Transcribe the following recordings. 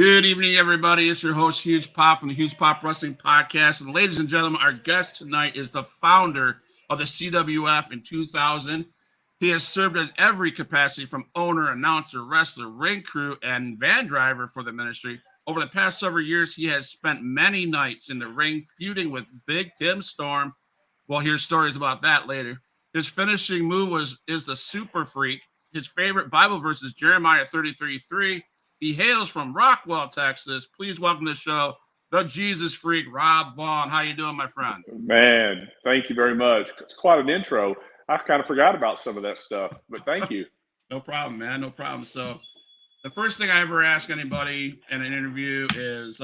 Good evening, everybody. It's your host, Huge Pop from the Huge Pop Wrestling Podcast. And ladies and gentlemen, our guest tonight is the founder of the CWF in 2000. He has served in every capacity from owner, announcer, wrestler, ring crew, and van driver for the ministry. Over the past several years, he has spent many nights in the ring feuding with Big Tim Storm. We'll hear stories about that later. His finishing move is the Super Freak. His favorite Bible verse is Jeremiah 33:3. He hails from Rockwell, Texas. Please welcome to the show, the Jesus Freak, Rob Vaughn. How you doing, my friend? Man, thank you very much. It's quite an intro. I kind of forgot about some of that stuff, but thank you. No problem, man. No problem. So the first thing I ever ask anybody in an interview is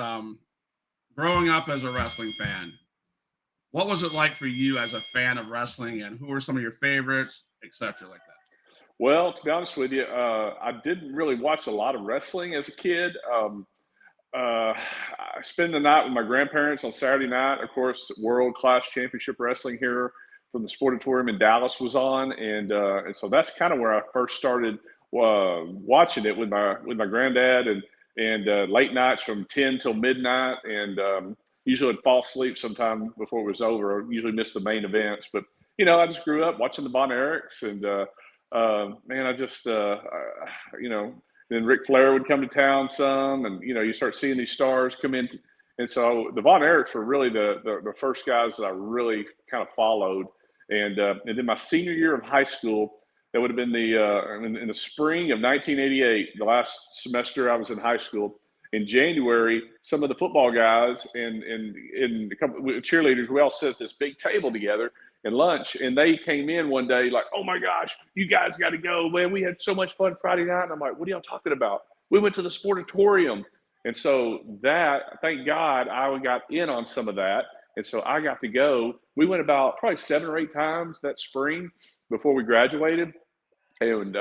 growing up as a wrestling fan, what was it like for you as a fan of wrestling, and who were some of your favorites, etc., like that? Well, to be honest with you, I didn't really watch a lot of wrestling as a kid. I spend the night with my grandparents on Saturday night. Of course, World Class Championship Wrestling here from the Sportatorium in Dallas was on, and so that's kind of where I first started watching it with my granddad, and late nights from 10 till midnight, and usually would fall asleep sometime before it was over. I usually missed the main events, but I just grew up watching the Von Erichs, and man, I just then Ric Flair would come to town some, and you start seeing these stars come in, and so the Von Erichs were really the first guys that I really kind of followed, and then my senior year of high school, that would have been in the spring of 1988, the last semester I was in high school. In January, some of the football guys and a couple of cheerleaders, we all sit at this big table together and lunch, and they came in one day like, "Oh my gosh, you guys got to go, man, we had so much fun Friday night." And I'm like, "What are y'all talking about?" "We went to the Sportatorium." And so that, thank God, I got in on some of that, and so I got to go. We went about probably 7 or 8 times that spring before we graduated, and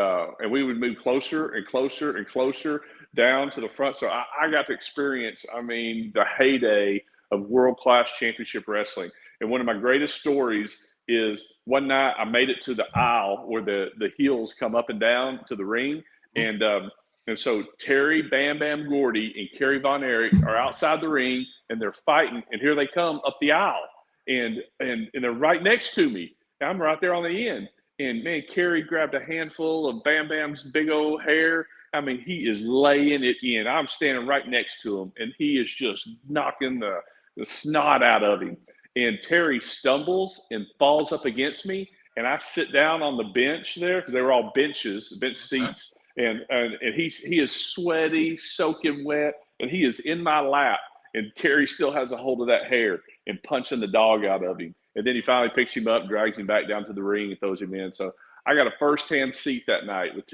we would move closer and closer and closer down to the front. So I got to experience, I mean, the heyday of World Class Championship Wrestling. And one of my greatest stories is one night I made it to the aisle where the heels come up and down to the ring, and so Terry Bam Bam Gordy and Kerry Von Erich are outside the ring, and they're fighting, and here they come up the aisle, and they're right next to me. I'm right there on the end. And man, Kerry grabbed a handful of Bam Bam's big old hair. I mean, he is laying it in. I'm standing right next to him, and he is just knocking the snot out of him. And Terry stumbles and falls up against me, and I sit down on the bench there because they were all bench seats, and he is sweaty, soaking wet, and he is in my lap, and Kerry still has a hold of that hair and punching the dog out of him. And then he finally picks him up, drags him back down to the ring, and throws him in. So I got a first-hand seat that night with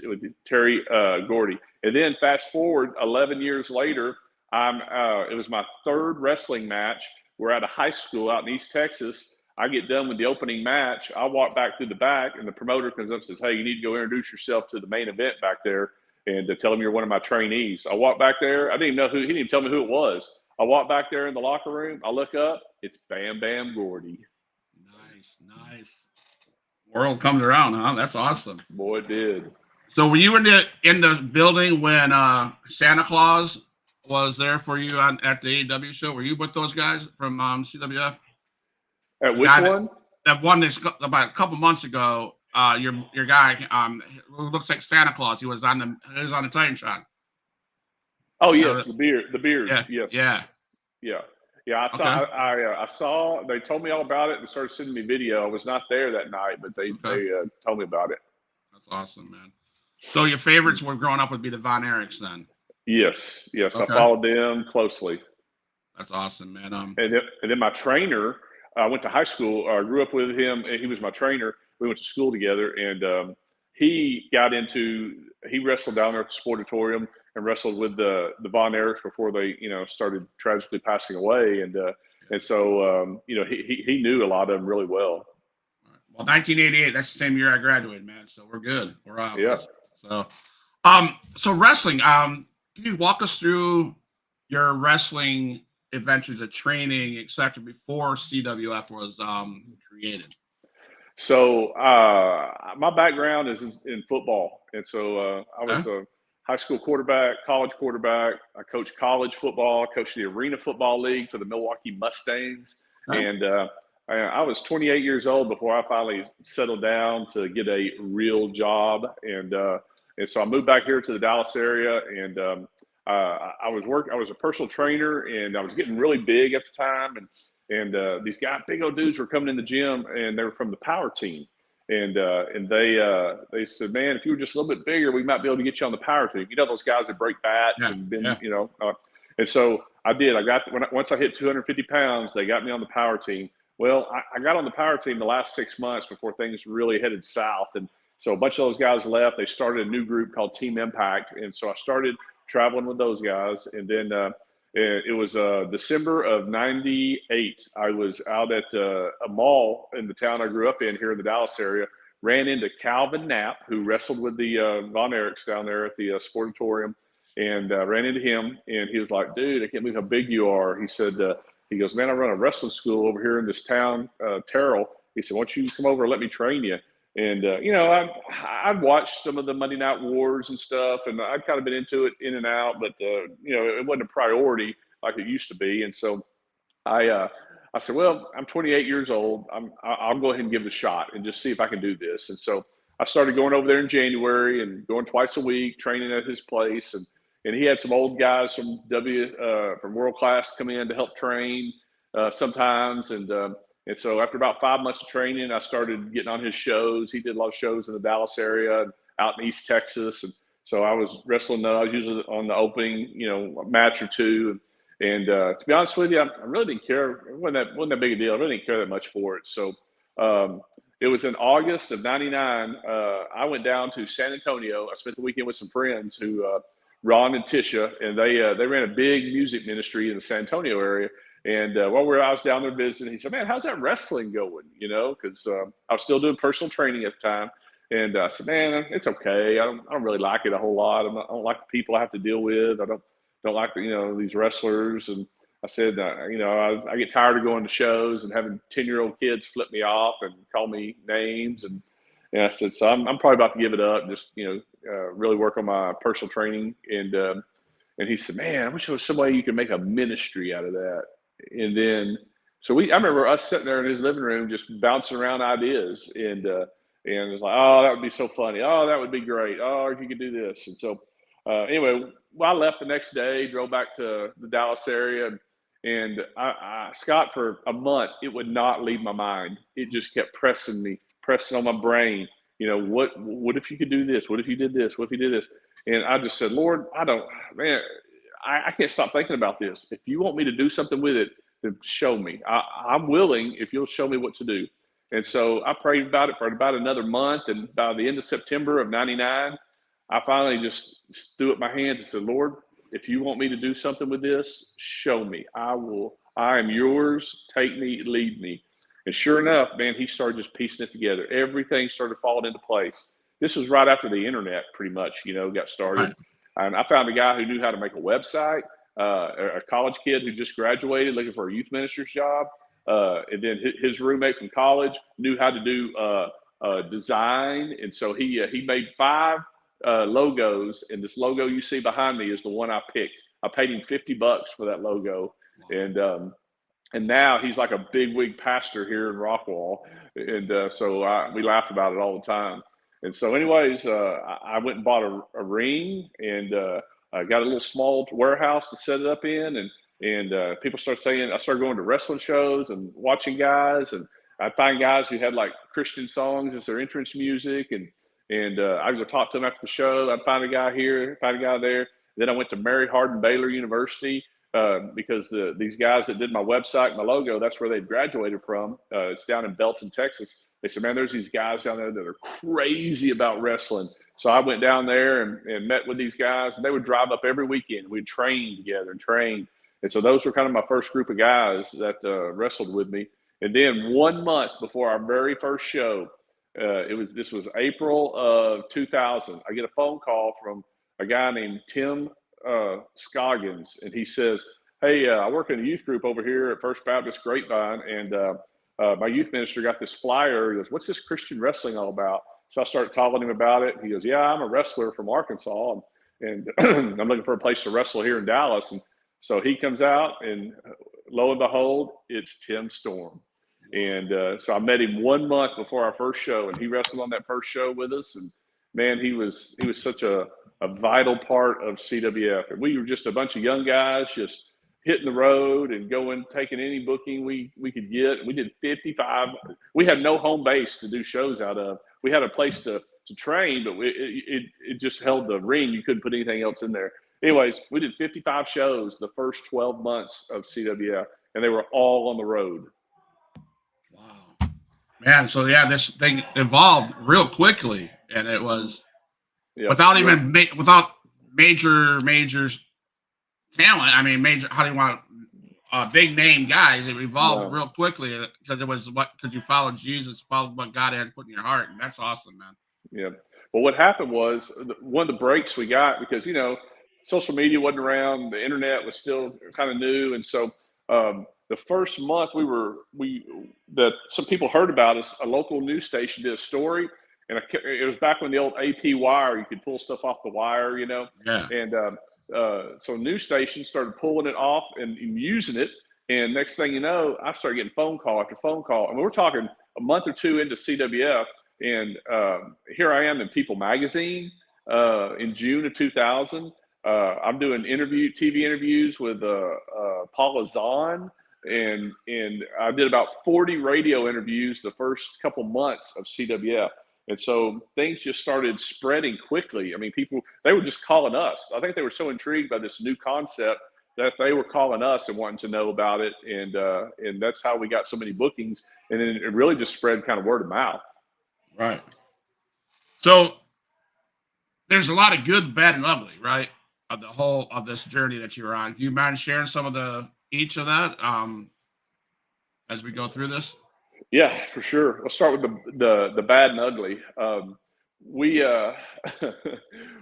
Terry Gordy. And then fast forward 11 years later, it was my third wrestling match. We're at a high school out in East Texas. I get done with the opening match. I walk back through the back, and the promoter comes up and says, "Hey, you need to go introduce yourself to the main event back there and to tell him you're one of my trainees." I walk back there. I didn't even know who. He didn't even tell me who it was. I walk back there in the locker room. I look up. It's Bam Bam Gordy. Nice. World comes around, huh? That's awesome. Boy, it did. So were you in the building when Santa Claus was there for you at the AEW show? Were you with those guys from CWF? At which one? That one that's about a couple months ago. Your guy who looks like Santa Claus. He was on the Titantron. Oh yes, the beard. Yeah. Yeah, I saw. Okay. I saw. They told me all about it and started sending me video. I was not there that night, but they told me about it. That's awesome, man. So your favorites were growing up would be the Von Erichs, then? Yes. Okay. I followed them closely. That's awesome, man. And then my trainer, I went to high school. I grew up with him, and he was my trainer. We went to school together, and he wrestled down there at the Sportatorium and wrestled with the Von Erichs before they, started tragically passing away. And so, he knew a lot of them really well. Well, 1988, that's the same year I graduated, man. So we're good. We're out. Yeah. So wrestling, can you walk us through your wrestling adventures of training, etc., before CWF was created? So my background is in football. And so I was a high school quarterback, college quarterback. I coached college football. I coached the Arena Football League for the Milwaukee Mustangs. Okay. And I was 28 years old before I finally settled down to get a real job. And so I moved back here to the Dallas area, and I was a personal trainer, and I was getting really big at the time. And these guys, big old dudes, were coming in the gym, and they were from the power team. And they said, man, if you were just a little bit bigger, we might be able to get you on the power team. You know, those guys that break bats and been, you know. And so I did. Once I hit 250 pounds, they got me on the power team. Well, I got on the power team the last 6 months before things really headed south. And so a bunch of those guys left. They started a new group called Team Impact. And so I started traveling with those guys. And then it was December of '98. I was out at a mall in the town I grew up in here in the Dallas area, ran into Calvin Knapp, who wrestled with the Von Erichs down there at the Sportatorium, and ran into him. And he was like, dude, I can't believe how big you are. He said, he goes, man, I run a wrestling school over here in this town, Terrell. He said, why don't you come over and let me train you? And, you know, I'd watched some of the Monday Night Wars and stuff, and I'd kind of been into it in and out, but, you know, it wasn't a priority like it used to be. And so I said, well, I'm 28 years old. I'll go ahead and give it a shot and just see if I can do this. And so I started going over there in January and going twice a week, training at his place. And he had some old guys from World Class come in to help train sometimes. And so after about 5 months of training, I started getting on his shows. He did a lot of shows in the Dallas area and out in East Texas. And so I was wrestling. I was usually on the opening, you know, match or two. And to be honest with you, I really didn't care. It wasn't that big a deal. I really didn't care that much for it. So it was in August of '99. I went down to San Antonio. I spent the weekend with some friends who, Ron and Tisha, and they ran a big music ministry in the San Antonio area. And while I was down there visiting, he said, man, how's that wrestling going? You know, because I was still doing personal training at the time. And I said, man, it's okay. I don't really like it a whole lot. I don't like the people I have to deal with. I don't like the, you know, these wrestlers. And I said, you know, I get tired of going to shows and having 10-year-old kids flip me off and call me names. And I said, so I'm probably about to give it up. Just, you know, really work on my personal training. And he said, man, I wish there was some way you could make a ministry out of that. And then, so I remember us sitting there in his living room, just bouncing around ideas. And it was like, oh, that would be so funny. Oh, that would be great. Oh, if you could do this. And so, anyway, I left the next day, drove back to the Dallas area, and Scott, for a month, it would not leave my mind. It just kept pressing on my brain. You know, what if you could do this? What if you did this? What if you did this? And I just said, Lord, I can't stop thinking about this. If you want me to do something with it, then show me. I'm willing if you'll show me what to do. And so I prayed about it for about another month. And by the end of September of '99, I finally just threw up my hands and said, Lord, if you want me to do something with this, show me. I am yours. Take me, lead me. And sure enough, man, he started just piecing it together. Everything started falling into place. This was right after the internet pretty much, you know, got started. Right. And I found a guy who knew how to make a website, a college kid who just graduated looking for a youth minister's job. And then his roommate from college knew how to do design. And so he made 5 logos. And this logo you see behind me is the one I picked. I paid him $50 for that logo. Wow. And now he's like a bigwig pastor here in Rockwall. And so we laugh about it all the time. And so anyways, I went and bought a ring, and I got a little small warehouse to set it up in. And people started saying, I started going to wrestling shows and watching guys. And I'd find guys who had like Christian songs as their entrance music. And I'd go talk to them after the show. I'd find a guy here, find a guy there. Then I went to Mary Hardin Baylor University because these guys that did my website, my logo, that's where they graduated from. It's down in Belton, Texas. They said, man, there's these guys down there that are crazy about wrestling. So I went down there and met with these guys, and they would drive up every weekend. We'd train together and train. And so those were kind of my first group of guys that wrestled with me. And then 1 month before our very first show, this was April of 2000. I get a phone call from a guy named Tim Scoggins, and he says, hey, I work in a youth group over here at First Baptist Grapevine, and my youth minister got this flyer. He goes, what's this Christian wrestling all about? So I started telling him about it. He goes, yeah, I'm a wrestler from Arkansas. and I'm looking for a place to wrestle here in Dallas. And so he comes out, and lo and behold, it's Tim Storm. And so I met him 1 month before our first show, and he wrestled on that first show with us. And man, he was such a vital part of CWF. And we were just a bunch of young guys just hitting the road and taking any booking we could get. We did 55. We had no home base to do shows out of. We had a place to train, but it just held the ring. You couldn't put anything else in there. Anyways, we did 55 shows the first 12 months of CWF, and they were all on the road. Wow, man. So yeah, this thing evolved real quickly, and it was without major talent. I mean, how do you want big name guys? It evolved real quickly because it was because you followed Jesus, followed what God had put in your heart, and that's awesome, man. Yeah. Well, what happened was one of the breaks we got, because social media wasn't around, the internet was still kind of new, and so the first month some people heard about us. A local news station did a story, and it was back when the old AP wire, you could pull stuff off the wire, Yeah. And so news stations started pulling it off and using it, and next thing you know, I started getting phone call after phone call, and we're talking a month or two into CWF. And here I am in People Magazine in June of 2000. I'm doing TV interviews with Paula Zahn, and I did about 40 radio interviews the first couple months of CWF. And so things just started spreading quickly. I mean, they were just calling us. I think they were so intrigued by this new concept that they were calling us and wanting to know about it. And that's how we got so many bookings. And then it really just spread kind of word of mouth. Right. So there's a lot of good, bad, and ugly, right? Of the whole of this journey that you're on. Do you mind sharing some of each of that as we go through this? Yeah, for sure. Let's start with the bad and ugly. We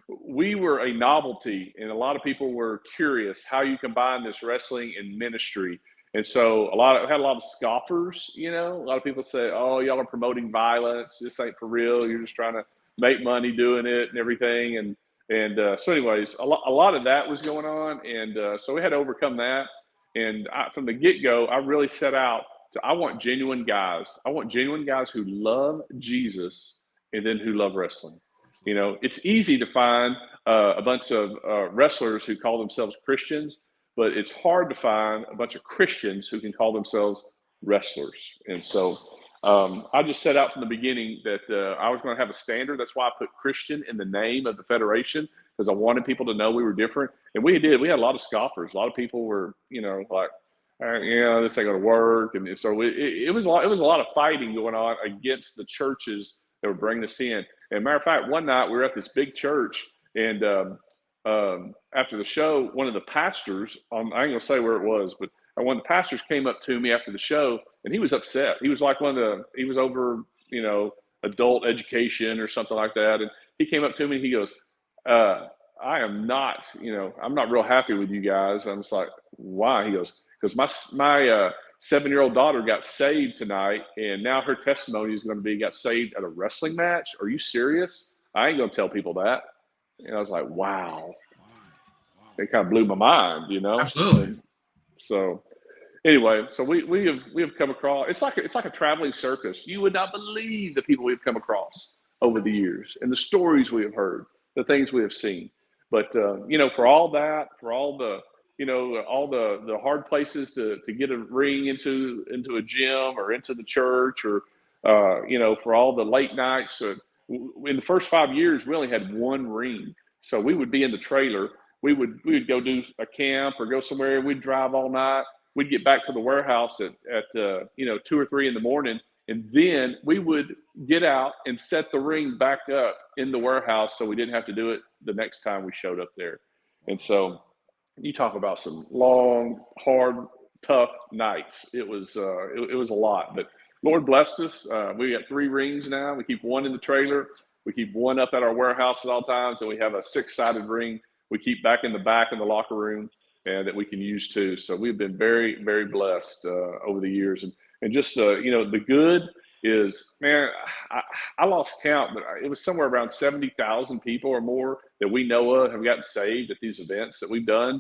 we were a novelty, and a lot of people were curious how you combine this wrestling and ministry. And so had a lot of scoffers. A lot of people say, "Oh, y'all are promoting violence. This ain't for real. You're just trying to make money doing it and everything." And so, anyways, a lot of that was going on, and so we had to overcome that. And from the get-go, I really set out I want genuine guys. I want genuine guys who love Jesus and then who love wrestling. It's easy to find a bunch of wrestlers who call themselves Christians, but it's hard to find a bunch of Christians who can call themselves wrestlers. And so I just set out from the beginning that I was going to have a standard. That's why I put Christian in the name of the federation, because I wanted people to know we were different. And we did. We had a lot of scoffers. A lot of people were, like, this ain't going to work. And so it was a lot of fighting going on against the churches that were bringing us in. And matter of fact, one night we were at this big church, and after the show, one of the pastors, I ain't going to say where it was, but one of the pastors came up to me after the show, and he was upset. He was like he was over, adult education or something like that. And he came up to me and he goes, I am not, I'm not real happy with you guys. I'm just like, why? He goes, because my 7-year-old daughter got saved tonight, and now her testimony is going to be got saved at a wrestling match. Are you serious? I ain't going to tell people that. And I was like, wow. It kind of blew my mind, Absolutely. And so anyway, so we have come across. It's like a traveling circus. You would not believe the people we've come across over the years, and the stories we have heard, the things we have seen. But for all that, for all the all the hard places to get a ring into a gym or into the church, or for all the late nights. In the first 5 years, we only had one ring, so we would be in the trailer. We would go do a camp or go somewhere. We'd drive all night. We'd get back to the warehouse at 2 or 3 in the morning, and then we would get out and set the ring back up in the warehouse, so we didn't have to do it the next time we showed up there. And so you talk about some long, hard, tough nights. It was a lot, but Lord blessed us. We got 3 rings now. We keep one in the trailer. We keep one up at our warehouse at all times, and we have a 6-sided ring we keep back in the locker room, and that we can use too. So we've been very, very blessed over the years, and just the good is, man, I lost count, but it was somewhere around 70,000 people or more that we know of have gotten saved at these events that we've done.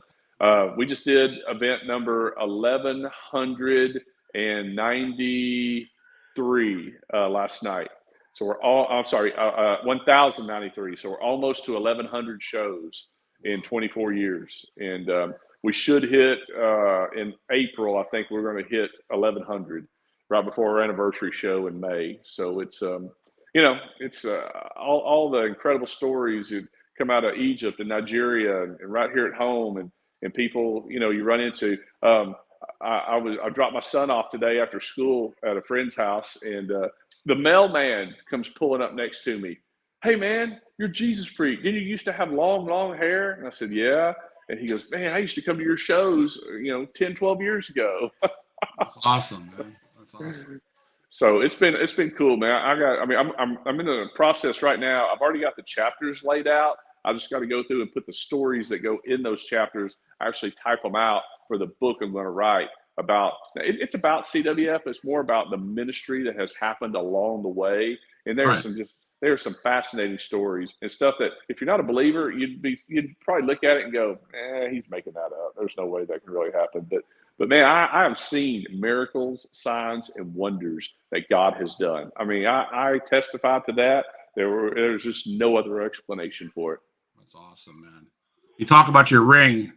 We just did event number 1193 last night. So we're all, I'm sorry, 1,093. So we're almost to 1,100 shows in 24 years. And we should hit in April, I think we're going to hit 1,100 right before our anniversary show in May. So it's, it's all the incredible stories that come out of Egypt and Nigeria and right here at home and people, you run into. I dropped my son off today after school at a friend's house, and the mailman comes pulling up next to me. Hey, man, you're Jesus freak. Didn't you used to have long, long hair? And I said, yeah. And he goes, man, I used to come to your shows, 10, 12 years ago. That's awesome, man. That's awesome. So it's been cool, man. I'm in the process right now. I've already got the chapters laid out. I just got to go through and put the stories that go in those chapters, actually type them out for the book I'm going to write about. It's about CWF. It's more about the ministry that has happened along the way. And there are some fascinating stories and stuff that if you're not a believer, you'd probably look at it and go, he's making that up. There's no way that can really happen. But man, I have seen miracles, signs, and wonders that God has done. I mean, I testify to that. There's just no other explanation for it. That's awesome, man. You talk about your ring,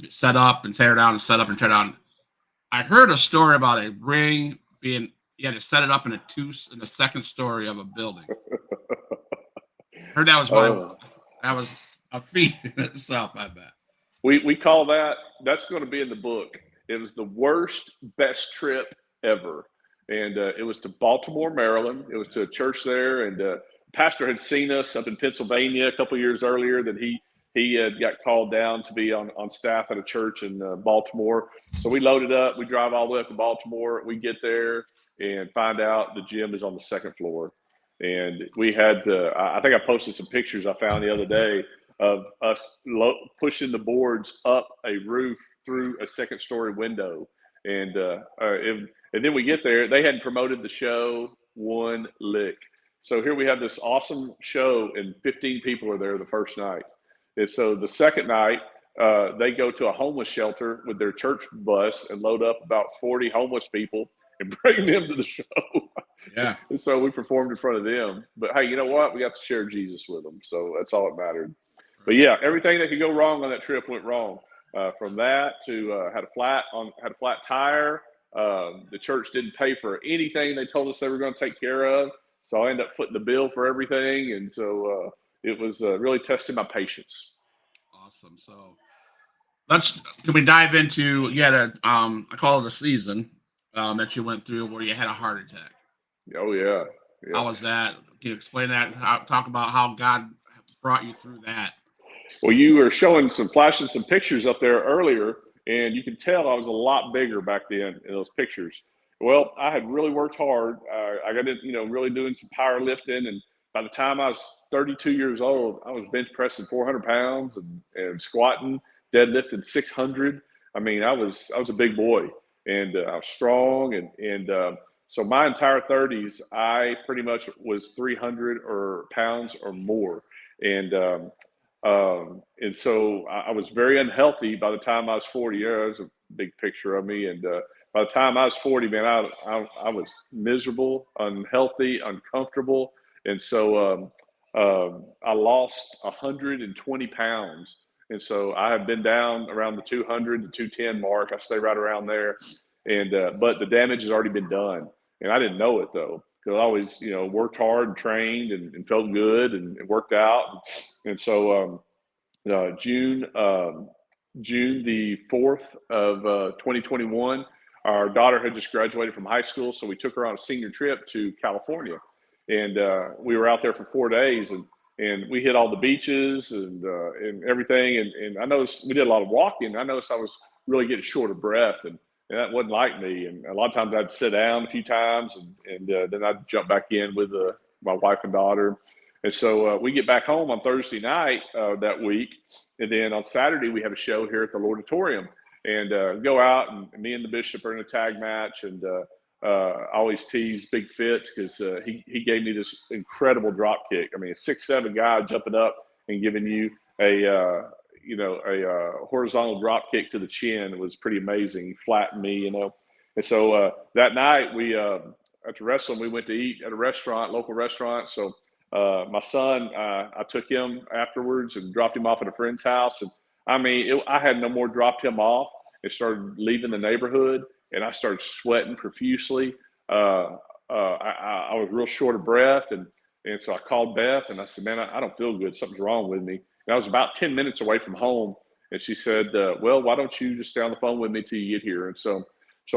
set up and tear down and set up and tear down. I heard a story about a ring being, you had to set it up in the second story of a building. Heard that was a feat in itself, I bet. We call that's going to be in the book. It was the worst, best trip ever. And it was to Baltimore, Maryland. It was to a church there. And pastor had seen us up in Pennsylvania a couple of years earlier that he had got called down to be on staff at a church in Baltimore. So we loaded up. We drive all the way up to Baltimore. We get there and find out the gym is on the second floor. And we had I think I posted some pictures I found the other day of us pushing the boards up a roof through a second story window. And then we get there. They hadn't promoted the show one lick. So here we have this awesome show, and 15 people are there the first night. And so the second night, they go to a homeless shelter with their church bus and load up about 40 homeless people and bring them to the show. Yeah. And so we performed in front of them. But hey, you know what? We got to share Jesus with them. So that's all that mattered. But yeah, everything that could go wrong on that trip went wrong. From that to had a flat tire. The church didn't pay for anything they told us they were going to take care of. So I ended up footing the bill for everything. And so it was really testing my patience. Awesome. So can we dive into, you had I call it a season that you went through where you had a heart attack. Oh, yeah. How was that? Can you explain that? Talk about how God brought you through that. Well, you were flashing some pictures up there earlier, and you can tell I was a lot bigger back then in those pictures. Well, I had really worked hard. I got into, really doing some powerlifting, and by the time I was 32 years old, I was bench pressing 400 pounds and squatting, deadlifting 600. I mean, I was a big boy, and I was strong, and so my entire 30s, I pretty much was 300 pounds or more, and so I was very unhealthy by the time I was 40. There's a big picture of me. And by the time I was 40, man, I was miserable, unhealthy, uncomfortable. And so I lost 120 pounds. And so I have been down around the 200 to 210 mark. I stay right around there. And but the damage has already been done. And I didn't know it, though, because I always, worked hard and trained and felt good and worked out. And so June the 4th of 2021, our daughter had just graduated from high school. So we took her on a senior trip to California. And we were out there for 4 days. And we hit all the beaches and everything. And I noticed we did a lot of walking. I noticed I was really getting short of breath. And that wasn't like me. And a lot of times I'd sit down a few times and then I'd jump back in with my wife and daughter. And so we get back home on Thursday night that week. And then on Saturday, we have a show here at the Auditorium and go out. And me and the bishop are in a tag match. And I always tease Big Fitz because he gave me this incredible drop kick. I mean, a 6'7" guy jumping up and giving you a horizontal drop kick to the chin was pretty amazing. He flattened me, And so that night after wrestling, we went to eat at a local restaurant. So my son, I took him afterwards and dropped him off at a friend's house. And I mean, I had no more dropped him off and started leaving the neighborhood, and I started sweating profusely. I was real short of breath, and so I called Beth, and I said, "Man, I don't feel good. Something's wrong with me." And I was about 10 minutes away from home, and she said, "Well, why don't you just stay on the phone with me till you get here?" And so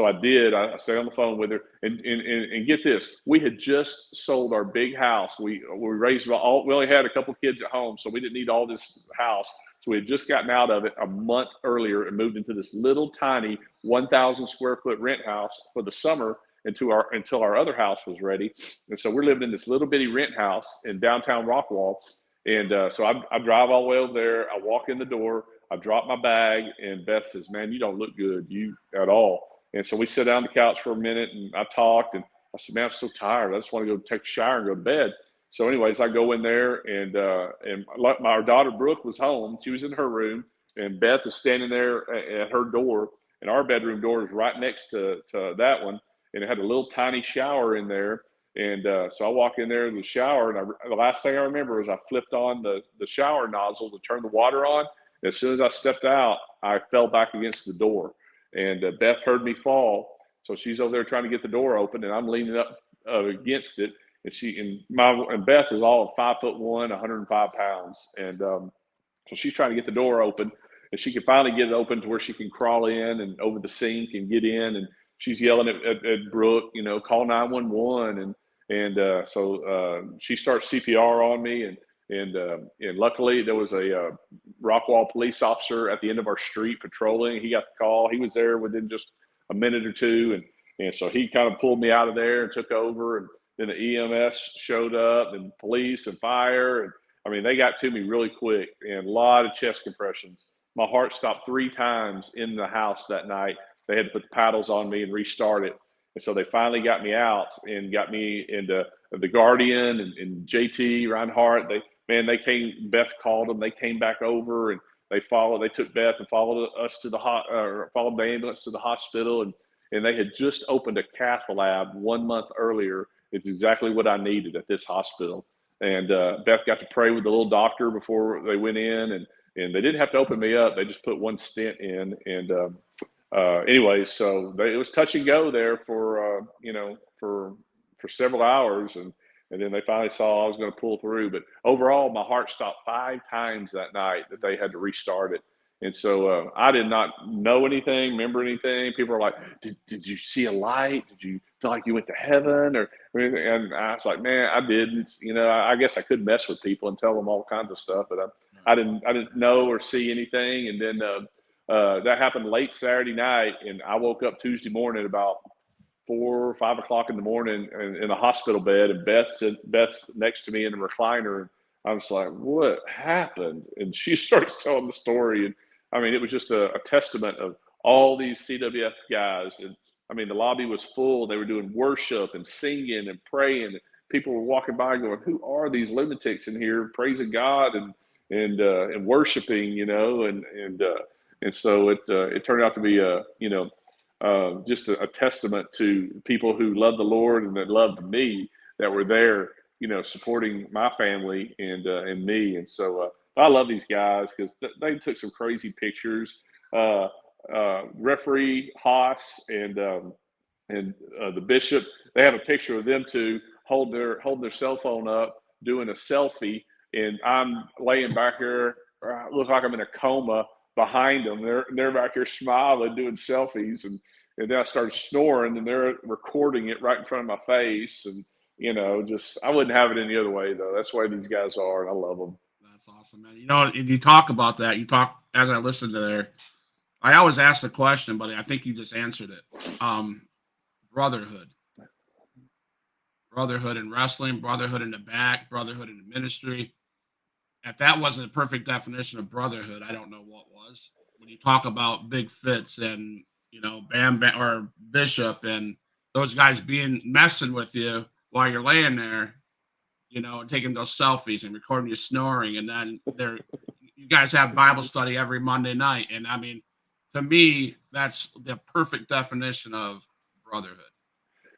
I did. I stayed on the phone with her, and get this: we had just sold our big house. We raised we only had a couple kids at home, so we didn't need all this house. So we had just gotten out of it a month earlier and moved into this little tiny 1,000 square foot rent house for the summer until our other house was ready. And so we're living in this little bitty rent house in downtown Rockwall. And so I drive all the way over there. I walk in the door. I drop my bag, and Beth says, "Man, you don't look good, you at all." And so we sit down on the couch for a minute, and I talked, and I said, "Man, I'm so tired. I just want to go take a shower and go to bed." So anyways, I go in there, and our daughter Brooke was home. She was in her room, and Beth is standing there at her door, and our bedroom door is right next to that one, and it had a little tiny shower in there. And so I walk in there in the shower, and the last thing I remember is I flipped on the shower nozzle to turn the water on. As soon as I stepped out, I fell back against the door, and Beth heard me fall. So she's over there trying to get the door open, and I'm leaning up against it. And Beth is all of 5'1", 105 pounds, and so she's trying to get the door open, and she can finally get it open to where she can crawl in and over the sink and get in. And she's yelling at Brooke, call 911, and so she starts CPR on me, and luckily there was a Rockwall police officer at the end of our street patrolling. He got the call. He was there within just a minute or two, and so he kind of pulled me out of there and took over. And then the EMS showed up, and police and fire, and I mean, they got to me really quick, and a lot of chest compressions. My heart stopped 3 times in the house that night. They had to put the paddles on me and restart it. And so they finally got me out and got me into the Guardian and JT Reinhardt. Beth called them. They came back over, and they took Beth and followed us to followed the ambulance to the hospital. And they had just opened a cath lab 1 month earlier. It's exactly what I needed at this hospital. And Beth got to pray with the little doctor before they went in, and they didn't have to open me up. They just put 1 stent in. And anyway, so it was touch and go there for several hours, and then they finally saw I was going to pull through. But overall, my heart stopped 5 times that night that they had to restart it. And so I did not know anything, remember anything. People were like, did you see a light? Did you feel like you went to heaven or anything? And I was like, man, I didn't. I guess I could mess with people and tell them all kinds of stuff, but I didn't know or see anything. And then that happened late Saturday night, and I woke up Tuesday morning about 4 or 5 o'clock in the morning in a hospital bed, and Beth's next to me in a recliner. And I was like, what happened? And she starts telling the story. And I mean, it was just a testament of all these CWF guys. And I mean, the lobby was full. They were doing worship and singing and praying. People were walking by going, who are these lunatics in here praising God and worshiping, and so it turned out to be just a testament to people who love the Lord and that loved me, that were there, supporting my family and me. And so I love these guys because they took some crazy pictures. Referee Haas and the bishop, they have a picture of them two holding their cell phone up, doing a selfie, and I'm laying back here, look like I'm in a coma behind them. They're back here smiling, doing selfies, and then I started snoring, and they're recording it right in front of my face. And I wouldn't have it any other way, though. That's the way these guys are, and I love them. That's awesome, man. If you talk about that, as I listened to there, I always ask the question, but I think you just answered it. Brotherhood in wrestling, brotherhood in the back, brotherhood in the ministry. If that wasn't a perfect definition of brotherhood, I don't know what was. When you talk about Big Fitz and Bam or Bishop and those guys messing with you while you're laying there, and taking those selfies and recording you snoring, and then you guys have Bible study every Monday night, and I mean, to me, that's the perfect definition of brotherhood.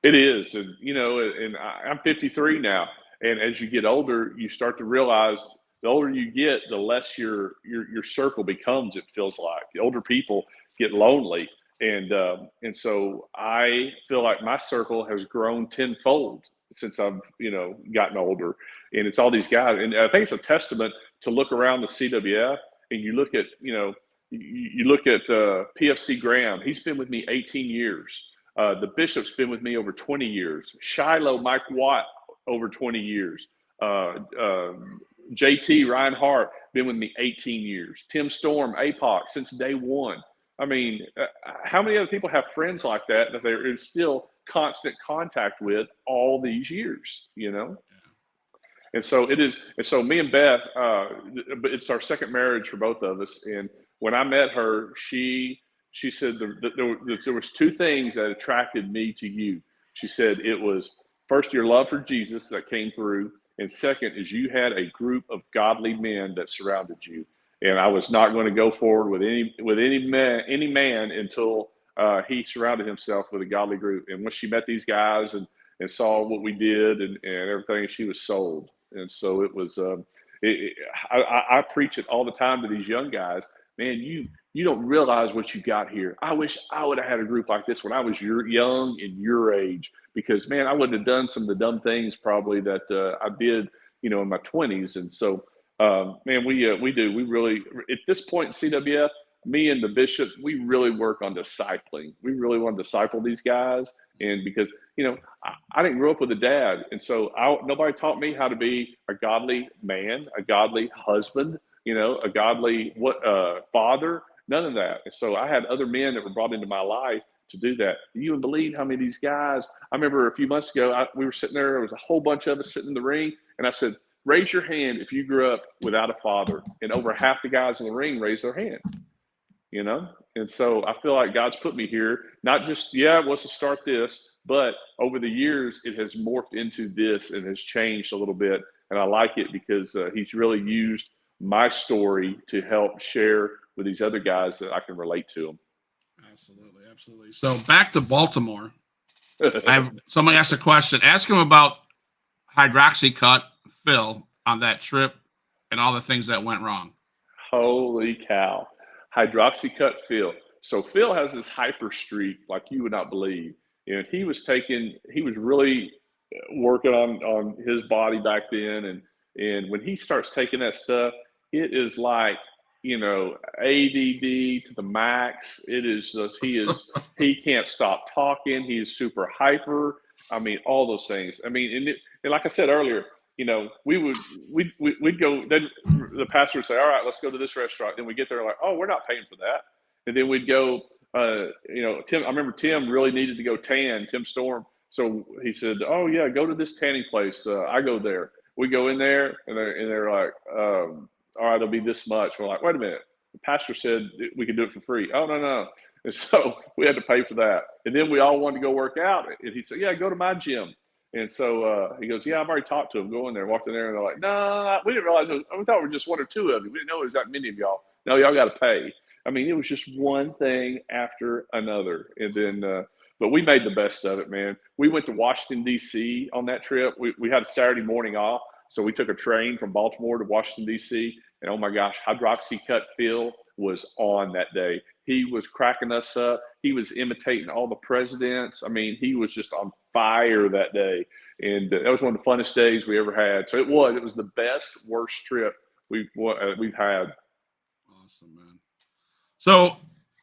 It is, and I'm 53 now, and as you get older, you start to realize the older you get, the less your circle becomes. It feels like the older people get lonely, and so I feel like my circle has grown tenfold since I've gotten older, and it's all these guys, and I think it's a testament to look around the CWF and you look at you look at PFC Graham. He's been with me 18 years. The Bishop's been with me over 20 years. Shiloh, Mike Watt, over 20 years. JT, Ryan Hart, been with me 18 years. Tim Storm, APOC, since day one. I mean, how many other people have friends like that they're in still constant contact with all these years, And so it is. And so me and Beth, it's our second marriage for both of us. And when I met her, she said there was two things that attracted me to you. She said it was first your love for Jesus that came through, and second is you had a group of godly men that surrounded you. And I was not going to go forward with any man until he surrounded himself with a godly group. And when she met these guys and saw what we did and everything, she was sold. And so it was. I preach it all the time to these young guys. Man, you don't realize what you got here. I wish I would have had a group like this when I was young and your age, because man, I wouldn't have done some of the dumb things probably that I did, in my 20s. And so, man, we really, at this point in CWF, me and the Bishop, we really work on discipling. We really want to disciple these guys. And because, I didn't grow up with a dad. And so nobody taught me how to be a godly man, a godly husband, a godly father, none of that. And so I had other men that were brought into my life to do that. You wouldn't believe how many of these guys, I remember a few months ago, we were sitting there was a whole bunch of us sitting in the ring. And I said, raise your hand if you grew up without a father. And over half the guys in the ring raised their hand, And so I feel like God's put me here, not just, it was to start this, but over the years, it has morphed into this and has changed a little bit. And I like it because he's really used my story to help share with these other guys that I can relate to them. Absolutely. So back to Baltimore. Somebody asked a question. Ask him about Hydroxycut Phil on that trip and all the things that went wrong. Holy cow. Hydroxycut Phil. So Phil has this hyper streak like you would not believe. And he was really working on his body back then. And when he starts taking that stuff, it is like, ADD to the max. It is just, he can't stop talking. He is super hyper. I mean, all those things. I mean, and like I said earlier, we'd go, then the pastor would say, all right, let's go to this restaurant. Then we get there like, oh, we're not paying for that. And then we'd go, Tim, I remember Tim really needed to go tan, Tim Storm. So he said, oh yeah, go to this tanning place. I go there. We go in there and they're like, all right, it'll be this much. We're like, wait a minute. The pastor said we could do it for free. Oh, no. And so we had to pay for that. And then we all wanted to go work out. And he said, yeah, go to my gym. And so he goes, yeah, I've already talked to him. Go in there. Walked in there and they're like, no, we didn't realize we thought we were just one or two of you. We didn't know it was that many of y'all. No, y'all got to pay. I mean, it was just one thing after another. And then, but we made the best of it, man. We went to Washington, D.C. on that trip. We had a Saturday morning off. So we took a train from Baltimore to Washington, D.C. And oh my gosh, Hydroxycut Phil was on that day. He was cracking us up. He was imitating all the presidents. I mean, he was just on fire that day. And that was one of the funnest days we ever had. So it was the best, worst trip we've had. Awesome, man. So,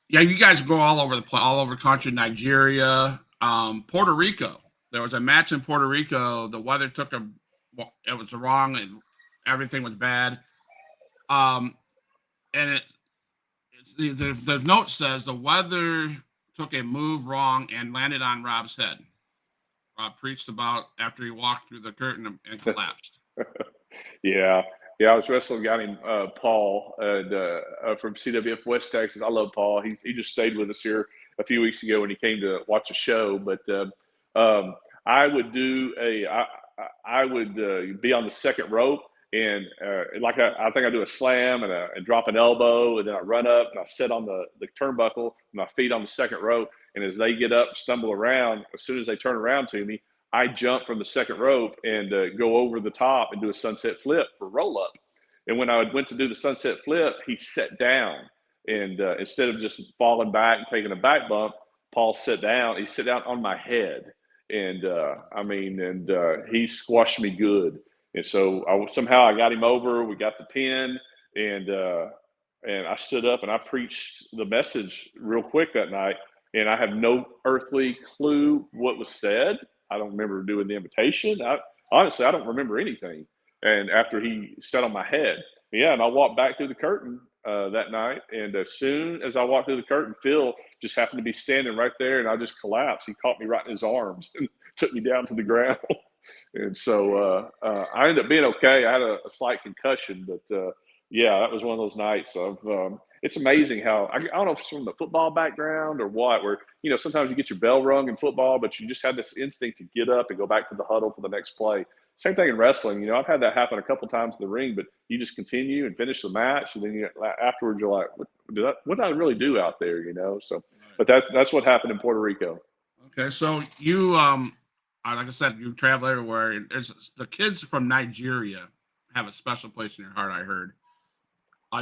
yeah, you guys go all over the country, Nigeria, Puerto Rico. There was a match in Puerto Rico. The weather it was wrong and everything was bad. And the note says the weather took a move wrong and landed on Rob's head. Rob preached about after he walked through the curtain and collapsed. Yeah. I was wrestling a guy named Paul from CWF West Texas. I love Paul. He just stayed with us here a few weeks ago when he came to watch a show. But I would do I would be on the second rope, and I think I do a slam and drop an elbow, and then I run up and I sit on the turnbuckle with my feet on the second rope. And as they get up, stumble around, as soon as they turn around to me, I jump from the second rope and go over the top and do a sunset flip for roll up. And when I went to do the sunset flip, he sat down, and instead of just falling back and taking a back bump, Paul sat down. He sat down on my head, and he squashed me good. And so somehow I got him over. We got the pin, and I stood up and I preached the message real quick that night. And I have no earthly clue what was said. I don't remember doing the invitation. Honestly, I don't remember anything. And after he sat on my head, yeah, and I walked back through the curtain that night. And as soon as I walked through the curtain, Phil just happened to be standing right there, and I just collapsed. He caught me right in his arms and took me down to the ground. And so I ended up being okay. I had a slight concussion, but yeah, that was one of those nights of it's amazing how I don't know if it's from the football background or what, where sometimes you get your bell rung in football, but you just have this instinct to get up and go back to the huddle for the next play. Same thing in wrestling. I've had that happen a couple times in the ring, but you just continue and finish the match, and then afterwards you're like, what did I really do out there? So, but that's what happened in Puerto Rico. Okay, so you like I said, you travel everywhere. The kids from Nigeria have a special place in your heart, I heard.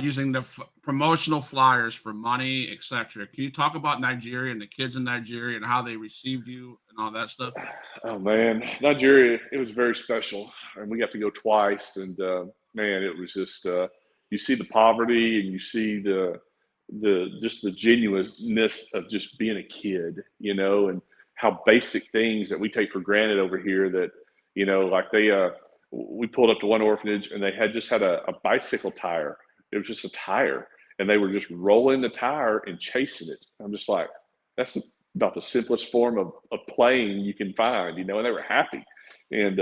Using the promotional flyers for money, etc. Can you talk about Nigeria and the kids in Nigeria and how they received you and all that stuff? Oh man, Nigeria, it was very special, and we got to go twice. And man, it was just you see the poverty, and you see just the genuineness of just being a kid, and how basic things that we take for granted over here. That like we pulled up to one orphanage, and they had just had a bicycle tire. It was just a tire, and they were just rolling the tire and chasing it. I'm just like, that's about the simplest form of playing you can find, and they were happy. And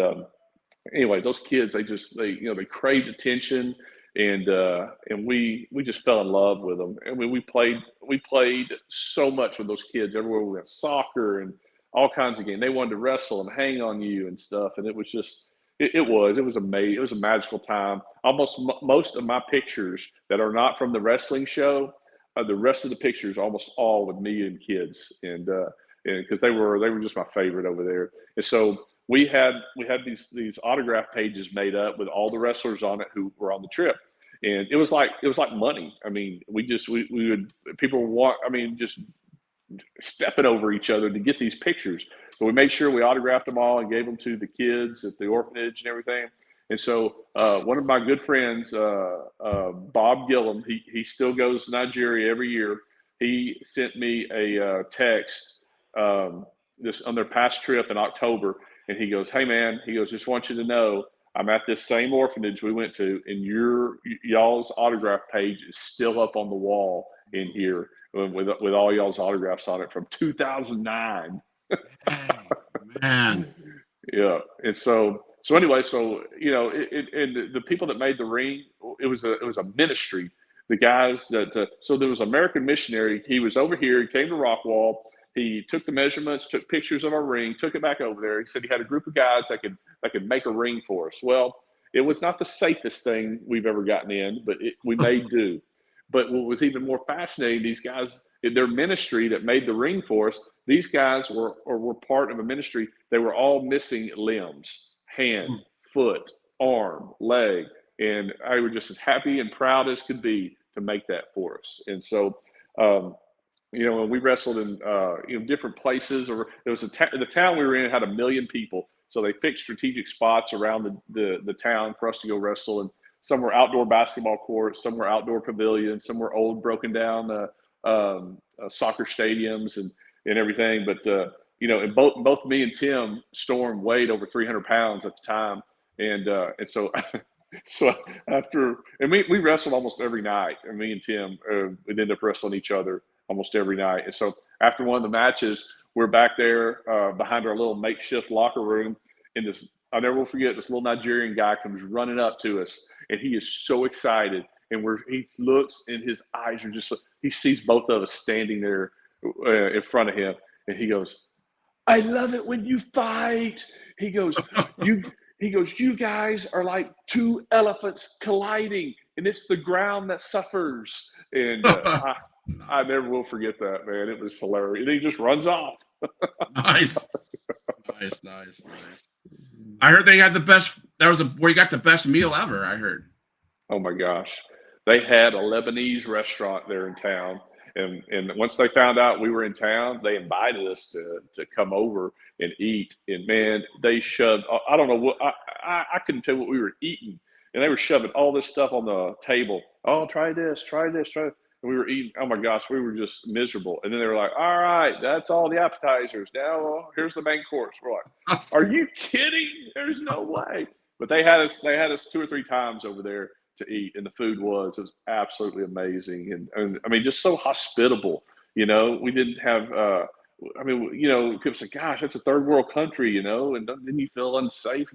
anyway, those kids, they craved attention, and we just fell in love with them. And we played so much with those kids everywhere we went, soccer and all kinds of games. They wanted to wrestle and hang on you and stuff, and it was just. It was amazing. It was a magical time. Almost most of my pictures that are not from the wrestling show, the rest of the pictures, almost all with me and kids, and because they were just my favorite over there. And so we had these autograph pages made up with all the wrestlers on it who were on the trip, and it was like money. I mean, we would people want. I mean, just stepping over each other to get these pictures. So we made sure we autographed them all and gave them to the kids at the orphanage and everything. And so one of my good friends, Bob Gillum, he still goes to Nigeria every year. He sent me a text this on their past trip in October, and he goes, "Hey man," he goes, "just want you to know I'm at this same orphanage we went to, and y'all's autograph page is still up on the wall in here with all y'all's autographs on it from 2009." Dang, man. Yeah, and so anyway, and the people that made the ring, it was a ministry. The guys that so there was an American missionary. He was over here. He came to Rockwall. He took the measurements, took pictures of our ring, took it back over there. He said he had a group of guys that could make a ring for us. Well, it was not the safest thing we've ever gotten in, but we made do. But what was even more fascinating, these guys, their ministry that made the ring for us, these guys were part of a ministry. They were all missing limbs, hand, foot, arm, leg. And I was just as happy and proud as could be to make that for us. And so, when we wrestled in different places, or there was the town we were in had 1 million people. So they picked strategic spots around the town for us to go wrestle. And some were outdoor basketball courts, some were outdoor pavilions, some were old broken down soccer stadiums and everything. But and both me and Tim Storm weighed over 300 pounds at the time, and so so we wrestled almost every night. And me and Tim would end up wrestling each other almost every night. And so after one of the matches, we're back there behind our little makeshift locker room, and I'll never forget, this little Nigerian guy comes running up to us, and he is so excited. And he looks, and his eyes are just, he sees both of us standing there in front of him, and he goes, I love it when you fight. He goes, you guys are like two elephants colliding, and it's the ground that suffers. And I Nice, never will forget that, man. It was hilarious. And he just runs off. nice, nice. I heard they had the best. That was where you got the best meal ever. I heard. Oh my gosh. They had a Lebanese restaurant there in town. And once they found out we were in town, they invited us to come over and eat. And man, they shoved, I don't know what, I couldn't tell what we were eating. And they were shoving all this stuff on the table. Oh, try this, try this, try this. And we were eating, oh my gosh, we were just miserable. And then they were like, all right, that's all the appetizers. Now here's the main course. We're like, are you kidding? There's no way. But they had us 2 or 3 times over there to eat, and the food was absolutely amazing, and I mean, just so hospitable. We didn't have. People say, "Gosh, that's a third world country," and didn't you feel unsafe?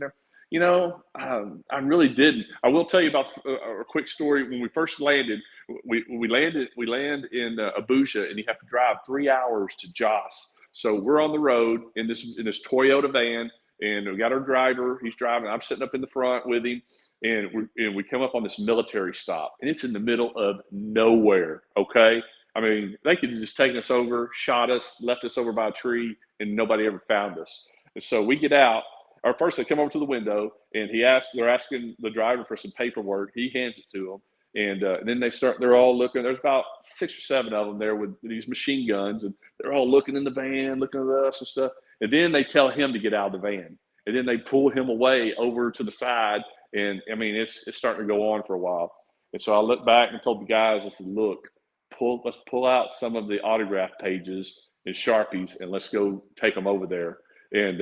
I really didn't. I will tell you about a quick story. When we first landed, we land in Abuja, and you have to drive 3 hours to Jos. So we're on the road in this Toyota van, and we got our driver. He's driving. I'm sitting up in the front with him. And we come up on this military stop, and it's in the middle of nowhere, okay? I mean, they could have just taken us over, shot us, left us over by a tree, and nobody ever found us. And so we get out. Or first, they come over to the window, and they're asking the driver for some paperwork. He hands it to them. And then they're all looking. There's about 6 or 7 of them there with these machine guns, and they're all looking in the van, looking at us and stuff. And then they tell him to get out of the van. And then they pull him away over to the side. And I mean, it's starting to go on for a while. And so I looked back and told the guys, I said, look, let's pull out some of the autograph pages and Sharpies, and let's go take them over there. And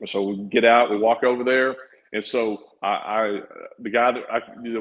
so we get out, we walk over there. And so the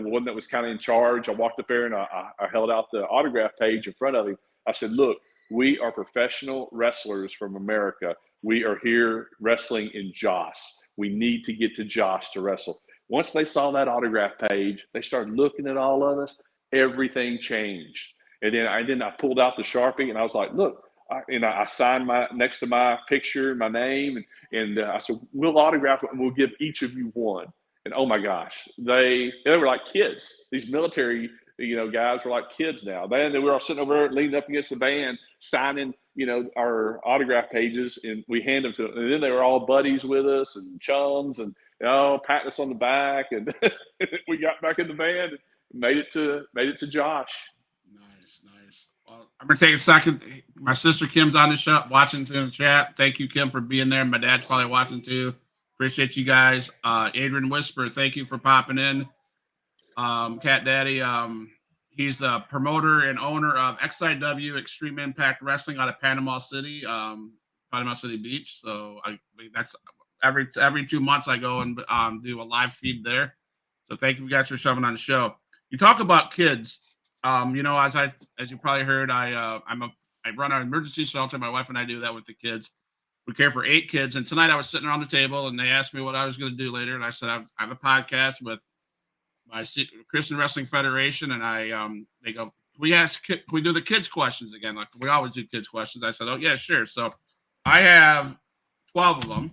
one that was kind of in charge, I walked up there and I held out the autograph page in front of him. I said, look, we are professional wrestlers from America. We are here wrestling in Jos. We need to get to Jos to wrestle. Once they saw that autograph page, they started looking at all of us. Everything changed. And then I pulled out the Sharpie, and I was like, look, I signed next to my picture, my name, and I said, we'll autograph it, and we'll give each of you one. And oh my gosh, they were like kids. These military, guys were like kids now. Then we were all sitting over there leaning up against the van, signing, our autograph pages, and we hand them to them. And then they were all buddies with us and chums, and patting us on the back, and we got back in the van and made it to Josh. Nice. Well, I'm gonna take a second. My sister Kim's on the show, watching in the chat. Thank you, Kim, for being there. My dad's probably watching too. Appreciate you guys. Adrian Whisper, thank you for popping in. Cat Daddy, he's the promoter and owner of XIW Extreme Impact Wrestling out of Panama City Beach. So that's every 2 months I go and do a live feed there. So thank you guys for showing on the show. You talk about kids. As you probably heard, I run an emergency shelter. My wife and I do that with the kids. We care for 8 kids. And tonight I was sitting around the table, and they asked me what I was going to do later. And I said, I have a podcast with my Christian Wrestling Federation. And they go, can we do the kids questions again? Like we always do kids questions. I said, oh yeah, sure. So I have 12 of them.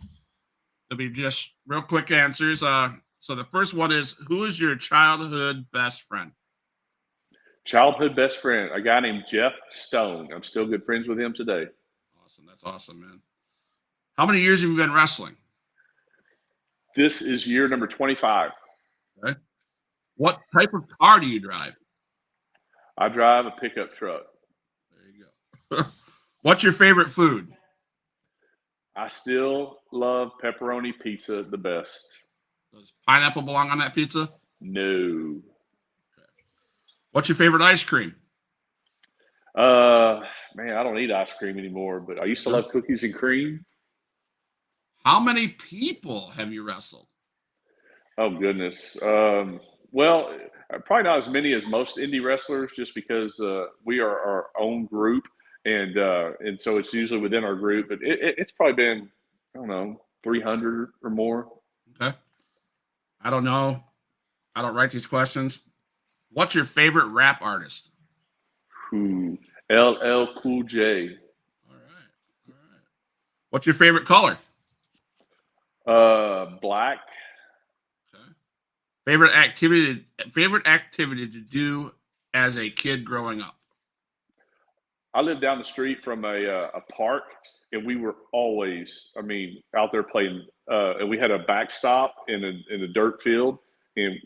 They'll be just real quick answers. So the first one is, who is your childhood best friend? Childhood best friend, a guy named Jeff Stone. I'm still good friends with him today. Awesome. That's awesome, man. How many years have you been wrestling? This is year number 25. Okay. What type of car do you drive? I drive a pickup truck. There you go. What's your favorite food? I still love pepperoni pizza the best. Does pineapple belong on that pizza? No. Okay. What's your favorite ice cream? Man, I don't eat ice cream anymore, but I used to love cookies and cream. How many people have you wrestled? Oh, goodness. Well, probably not as many as most indie wrestlers, just because we are our own group. And so it's usually within our group, but it's probably been, I don't know, 300 or more. Okay. I don't know. I don't write these questions. What's your favorite rap artist? LL Cool J. All right. What's your favorite color? Black. Okay. Favorite activity to do as a kid growing up? I lived down the street from a park, and we were always, I mean, out there playing. And we had a backstop in a dirt field and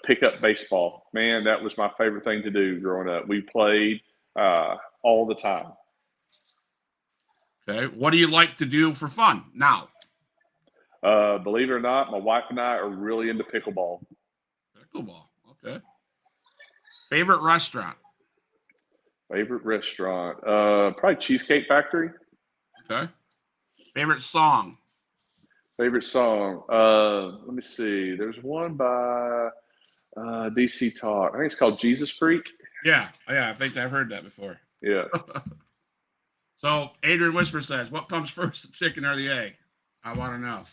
pick up baseball. Man, that was my favorite thing to do growing up. We played all the time. Okay. What do you like to do for fun now? Believe it or not, my wife and I are really into pickleball. Pickleball. Okay. Favorite restaurant? Favorite restaurant? Probably Cheesecake Factory. Okay. Favorite song? Favorite song? Let me see. There's one by DC Talk. I think it's called Jesus Freak. Yeah. I think I've heard that before. Yeah. So Adrian Whisper says, what comes first, the chicken or the egg? I want to know.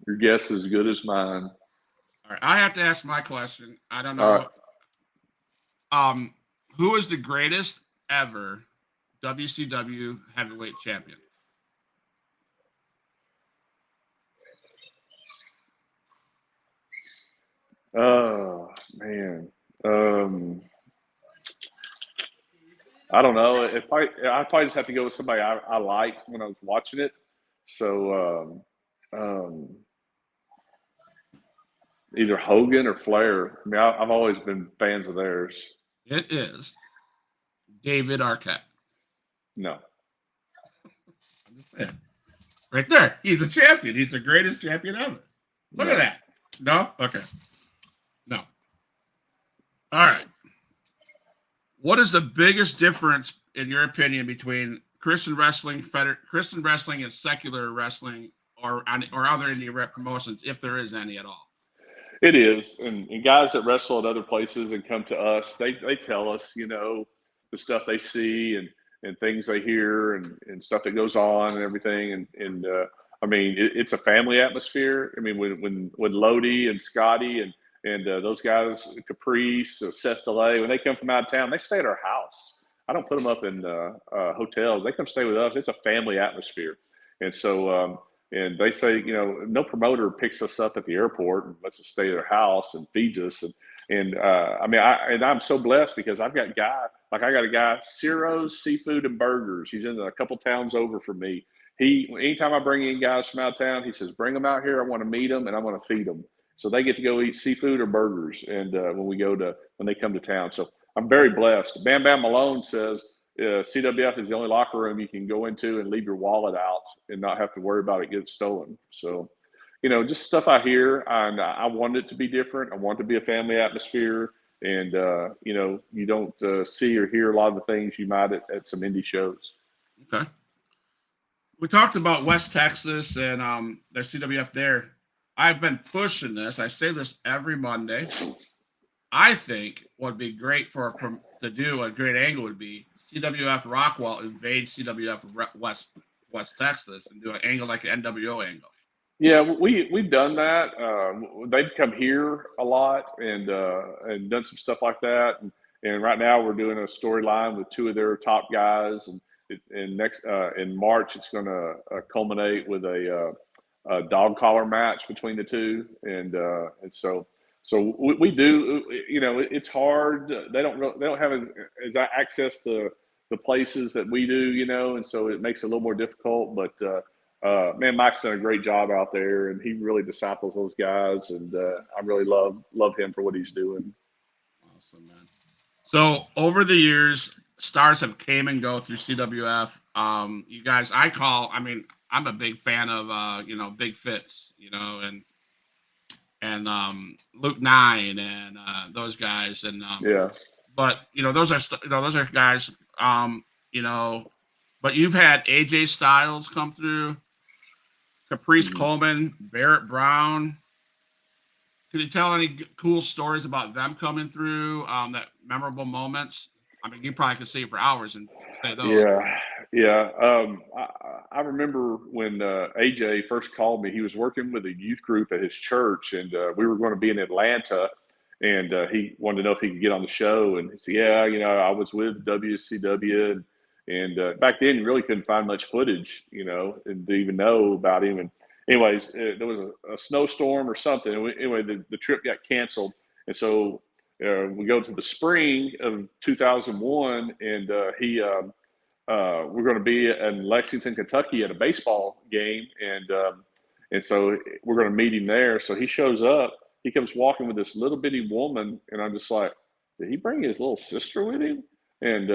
Your guess is as good as mine. All right. I have to ask my question. I don't All know. right. Who is the greatest ever WCW heavyweight champion? Oh man. I don't know. I probably just have to go with somebody I liked when I was watching it. So either Hogan or Flair. I mean, I've always been fans of theirs. It is David Arquette. No. I'm just saying. Right there. He's a champion. He's the greatest champion ever. Look at that. No? Okay. No. All right. What is the biggest difference, in your opinion, between Christian wrestling and secular wrestling or other indie promotions, if there is any at all? It is, and guys that wrestle at other places and come to us, they tell us, the stuff they see and things they hear and stuff that goes on and everything, and I mean, it's a family atmosphere. I mean, when Lodi and Scotty and those guys, Caprice, Seth DeLay, when they come from out of town, they stay at our house. I don't put them up in hotels. They come stay with us. It's a family atmosphere, and so. And they say, no promoter picks us up at the airport and lets us stay at their house and feeds us. And I mean, I'm so blessed because I got a guy, Ciro's Seafood and Burgers. He's in a couple towns over from me. Anytime I bring in guys from out of town, he says, bring them out here. I want to meet them and I want to feed them. So they get to go eat seafood or burgers. And when they come to town. So I'm very blessed. Bam Bam Malone says, CWF is the only locker room you can go into and leave your wallet out and not have to worry about it getting stolen. So, just stuff I hear, and I want it to be different. I want it to be a family atmosphere, and you don't see or hear a lot of the things you might at some indie shows. Okay. We talked about West Texas and their CWF there. I've been pushing this. I say this every Monday. I think what would be great to do a great angle would be CWF Rockwell invade CWF West Texas and do an angle like an NWO angle. Yeah, we've done that. They've come here a lot and done some stuff like that. And right now we're doing a storyline with two of their top guys. And next in March it's going to culminate with a dog collar match between the two. And so we do. It's hard. They don't have as access to the places that we do, and so it makes it a little more difficult. But man, Mike's done a great job out there, and he really disciples those guys, and I really love him for what he's doing. Awesome, man. So over the years, stars have came and go through CWF. You guys, I'm a big fan of Big Fitz, and Luke Nine and those guys, and yeah. But those are guys. But you've had AJ Styles come through, Caprice Coleman, Barrett Brown. Can you tell any cool stories about them coming through? That memorable moments. I mean, you probably could see it for hours and say those. Yeah. I remember when AJ first called me. He was working with a youth group at his church, and we were going to be in Atlanta. And he wanted to know if he could get on the show. And he said, yeah, I was with WCW And back then, you really couldn't find much footage, and to even know about him. And anyways, there was a snowstorm or something. Anyway, the trip got canceled, and so we go to the spring of 2001, and we're going to be in Lexington, Kentucky, at a baseball game, and so we're going to meet him there. So he shows up. He comes walking with this little bitty woman, and I'm just like, did he bring his little sister with him? And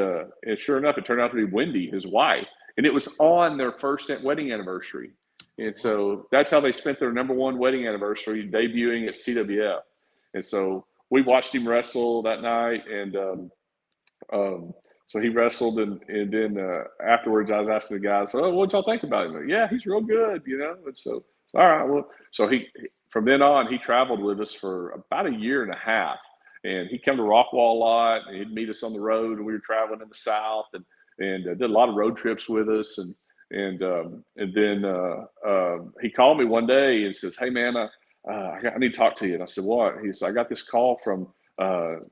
sure enough, it turned out to be Wendy, his wife, and it was on their first wedding anniversary. And so that's how they spent their #1 wedding anniversary, debuting at CWF. And so we watched him wrestle that night, and so he wrestled, and then afterwards, I was asking the guys, "Oh, what'd y'all think about him?" Like, yeah, he's real good, And so all right, well, so he from then on, he traveled with us for about a year and a half. And he'd come to Rockwall a lot, and he'd meet us on the road, and we were traveling in the South, and did a lot of road trips with us, and then he called me one day and says, "Hey man, I need to talk to you." And I said, "What?" He said, "I got this call from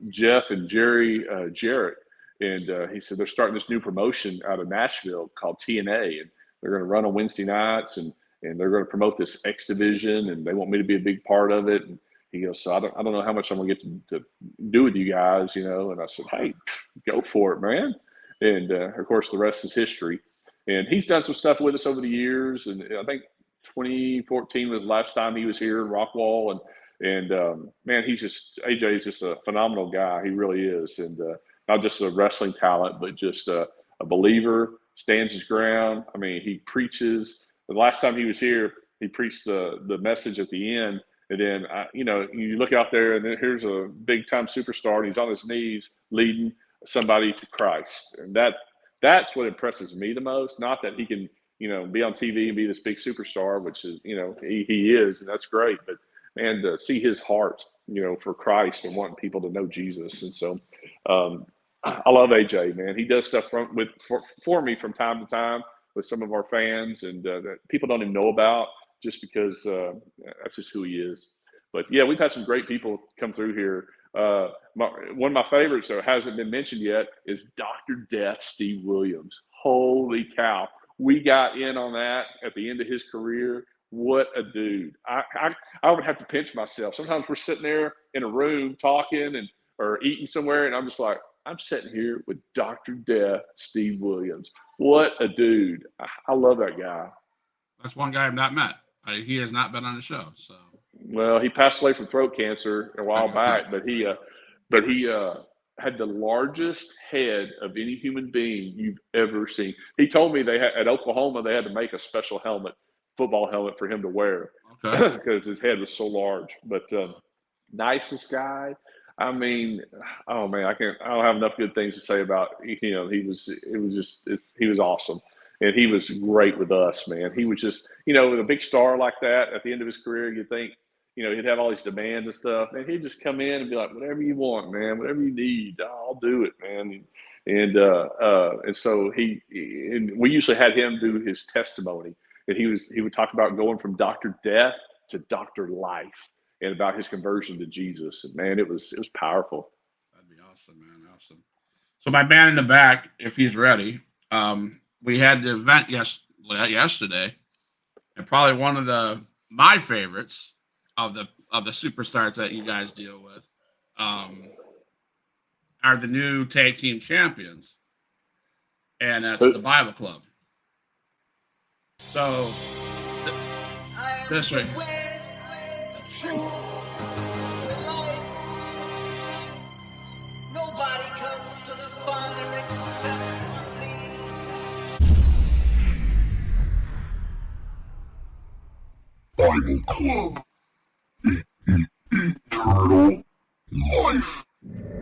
Jeff and Jerry Jarrett, and he said they're starting this new promotion out of Nashville called TNA, and they're going to run on Wednesday nights, and they're going to promote this X Division, and they want me to be a big part of it." And he goes, "So I don't know how much I'm gonna get to do with you guys, And I said, "Hey, go for it, man." And of course, the rest is history. And he's done some stuff with us over the years. And I think 2014 was the last time he was here in Rockwall. And man, AJ is just a phenomenal guy. He really is. And not just a wrestling talent, but just a believer, stands his ground. I mean, he preaches. The last time he was here, he preached the message at the end. And then, you look out there, and then here's a big-time superstar, and he's on his knees leading somebody to Christ. And that's what impresses me the most. Not that he can, be on TV and be this big superstar, which is, he is, and that's great. But, man, to see his heart, for Christ and wanting people to know Jesus. And so I love AJ, man. He does stuff for me from time to time with some of our fans, and that people don't even know about, just because that's just who he is. But yeah, we've had some great people come through here. One of my favorites that hasn't been mentioned yet is Dr. Death Steve Williams. Holy cow. We got in on that at the end of his career. What a dude. I would have to pinch myself. Sometimes we're sitting there in a room talking or eating somewhere, and I'm just like, I'm sitting here with Dr. Death Steve Williams. What a dude. I love that guy. That's one guy I've not met. He has not been on the show. So, well, he passed away from throat cancer a while back, but he had the largest head of any human being you've ever seen. He told me at Oklahoma they had to make a special football helmet for him to wear, because his head was so large. But nicest guy. I mean, oh man, I don't have enough good things to say about he was awesome. And he was great with us, man. He was just, with a big star like that at the end of his career, you'd think, he'd have all these demands and stuff. And he'd just come in and be like, whatever you want, man, whatever you need, I'll do it, man. And so and we usually had him do his testimony. And he would talk about going from Dr. Death to Dr. Life, and about his conversion to Jesus. And man, it was powerful. That'd be awesome, man. Awesome. So my man in the back, if he's ready, we had the event yesterday, and probably one of my favorites of the superstars that you guys deal with are the new tag team champions, and that's the Bible Club. So this way. Nobody comes to the Father except me. Bible Club. Eternal life.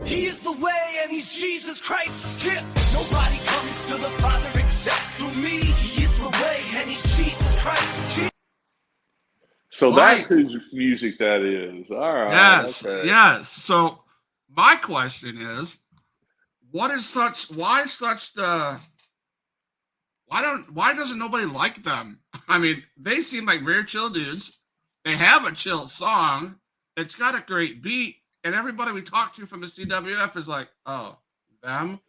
He is the way and he's Jesus Christ's gift. Nobody comes to the Father except through me. He is the way and he's Jesus Christ's gift. So that's whose music that is. All right. Yes. Okay. Yes. So my question is, why doesn't nobody like them? I mean, they seem like very chill dudes. They have a chill song. It's got a great beat, and everybody we talk to from the CWF is like, oh, them?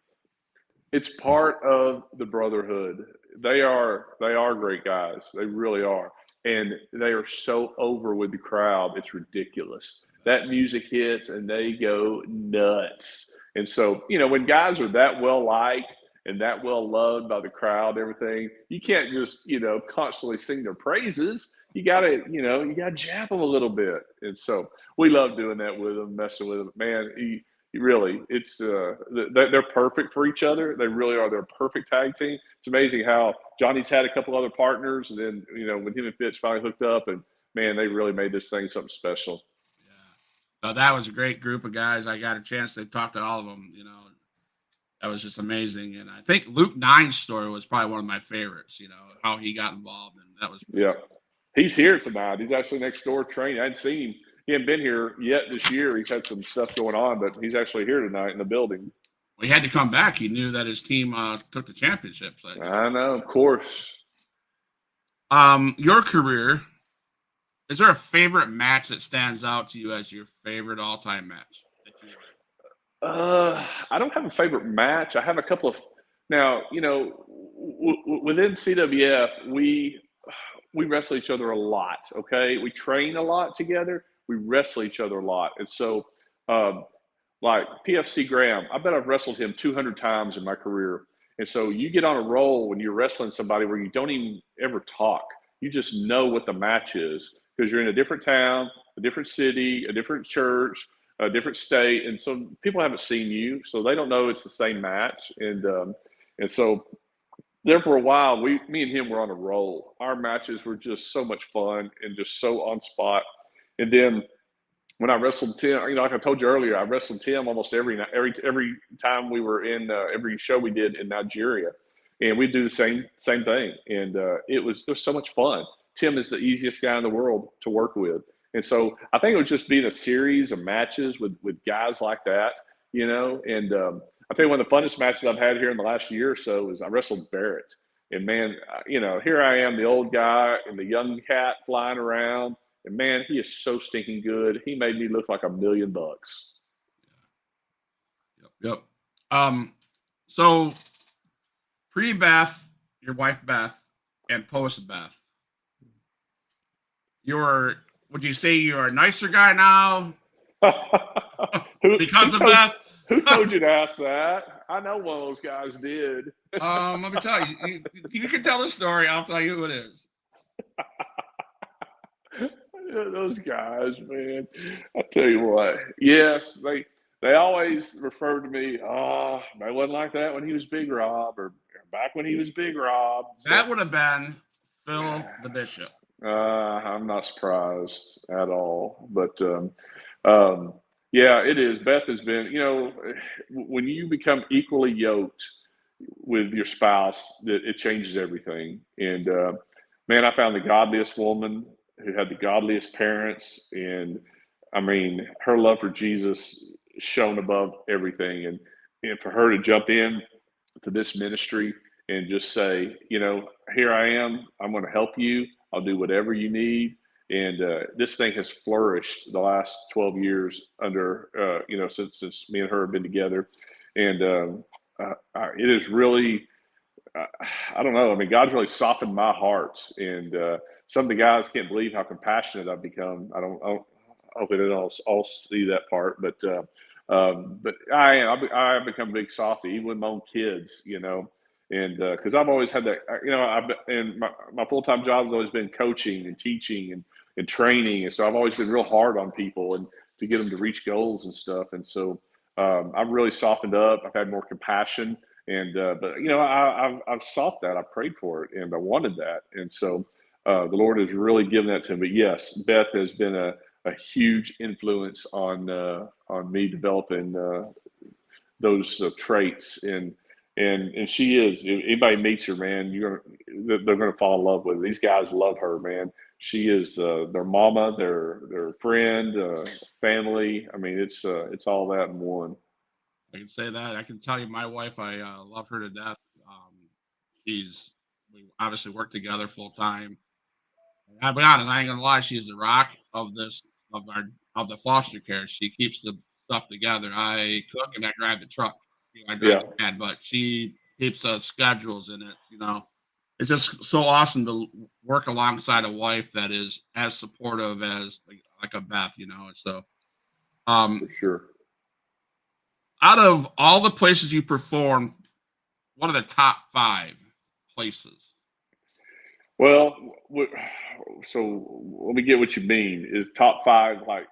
It's part of the brotherhood. They are great guys. They really are. And they are so over with the crowd. It's ridiculous. That music hits and they go nuts. And so, when guys are that well liked and that well loved by the crowd, everything, you can't just, constantly sing their praises. You gotta jab them a little bit. And so we love doing that with them, messing with them. Man, really, it's they're perfect for each other. They really are. They're a perfect tag team. It's amazing how Johnny's had a couple other partners, and then when him and Fitz finally hooked up, and man, they really made this thing something special. Yeah. So that was a great group of guys. I got a chance to talk to all of them. That was just amazing. And I think Luke Nine's story was probably one of my favorites. How he got involved, and that was Yeah, he's here tonight. He's actually next door training. I hadn't seen him. He hadn't been here yet this year. He's had some stuff going on, but he's actually here tonight in the building. He had to come back. He knew that his team took the championship. I know, of course. Your career, is there a favorite match that stands out to you as your favorite all-time match that you ever? I don't have a favorite match. I have a couple of now. Within CWF, we wrestle each other a lot. Okay, we train a lot together. We wrestle each other a lot, and so like PFC Graham, I bet I've wrestled him 200 times in my career. And so you get on a roll when you're wrestling somebody where you don't even ever talk. You just know what the match is because you're in a different town, a different city, a different church, a different state. And so people haven't seen you, so they don't know it's the same match. And so there for a while, me and him were on a roll. Our matches were just so much fun and just so on spot. And then when I wrestled Tim, like I told you earlier, I wrestled Tim almost every time we were in every show we did in Nigeria, and we'd do the same thing, and it was so much fun. Tim is the easiest guy in the world to work with, and so I think it would just be a series of matches with guys like that, And I tell you, one of the funnest matches I've had here in the last year or so is I wrestled Barrett, and man, here I am, the old guy and the young cat flying around. And man, he is so stinking good. He made me look like $1 million. Yep. So pre-Beth, your wife Beth, and post-Beth, would you say you're a nicer guy now? Because of Beth? Who told you to ask that? I know one of those guys did. Let me tell you. You can tell the story. I'll tell you who it is. Those guys, man. I tell you what. Yes, they always referred to me. Oh, I wasn't like that when he was Big Rob, or back when he was Big Rob. So, that would have been Phil the Bishop. I'm not surprised at all. But yeah, it is. Beth has been. When you become equally yoked with your spouse, it changes everything. And man, I found the godliest woman who had the godliest parents, and I mean, her love for Jesus shone above everything. And for her to jump in to this ministry and just say, here I am, I'm going to help you. I'll do whatever you need. And this thing has flourished the last 12 years under, since me and her have been together. And it is really, I don't know. I mean, God's really softened my heart, and some of the guys can't believe how compassionate I've become. I don't hopefully they don't all see that part, but I've become a big softy, even with my own kids, and because I've always had that, and my full-time job has always been coaching and teaching and training, and so I've always been real hard on people and to get them to reach goals and stuff, and so I've really softened up. I've had more compassion. And but I've sought that. I prayed for it, and I wanted that, and so the Lord has really given that to me. But yes, Beth has been a huge influence on me developing those traits, and she is. If anybody meets her, man, they're gonna fall in love with her. These guys love her, man. She is their mama, their friend, family. I mean, it's all that in one. I can say that. I can tell you, my wife, I love her to death. We obviously work together full time. I'll be honest, I ain't gonna lie. She's the rock of the foster care. She keeps the stuff together. I cook and I drive the truck. I drive the van, but she keeps schedules in it. You know, it's just so awesome to work alongside a wife that is as supportive as like a Beth. You know, so For sure. out of all the places you performed, what are the top 5 places? Well, so let me get what you mean. Is top 5 like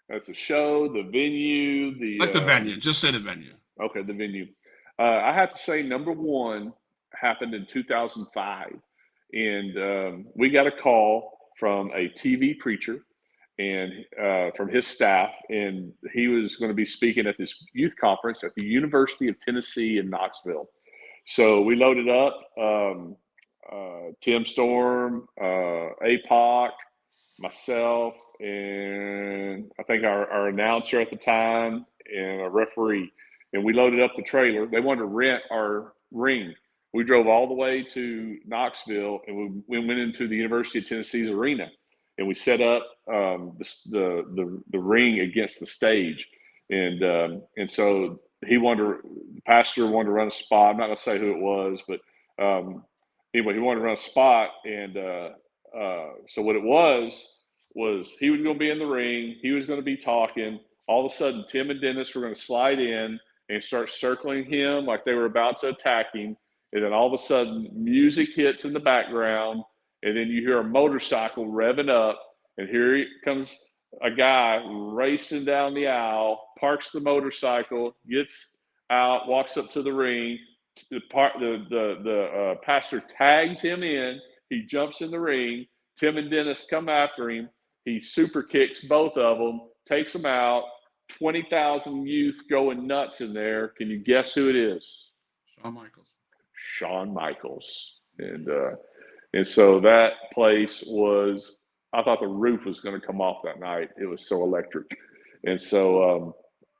that's a show, the venue, Like the the venue. Just say the venue. okay, the venue. I have to say number one happened in 2005, and we got a call from a TV preacher and from his staff, and he was going to be speaking at this youth conference at the University of Tennessee in Knoxville. So we loaded up Tim Storm, APOC, myself, and I think our announcer at the time and a referee. And we loaded up the trailer. They wanted to rent our ring. We drove all the way to Knoxville, and we went into the University of Tennessee's arena, and we set up the ring against the stage. And so the pastor wanted to run a spot. I'm not going to say who it was, but anyway, he wanted to run a spot. And so what it was he was going to be in the ring. He was going to be talking. All of a sudden, Tim and Dennis were going to slide in and start circling him like they were about to attack him. And then all of a sudden, music hits in the background. And then you hear a motorcycle revving up. And here comes a guy racing down the aisle, parks the motorcycle, gets out, walks up to the ring. The pastor tags him in. He jumps in the ring. Tim and Dennis come after him. He super kicks both of them, takes them out. 20,000 youth going nuts in there. Can you guess who it is? Shawn Michaels. Shawn Michaels. And so that place was, I thought the roof was going to come off that night. It was so electric. And so,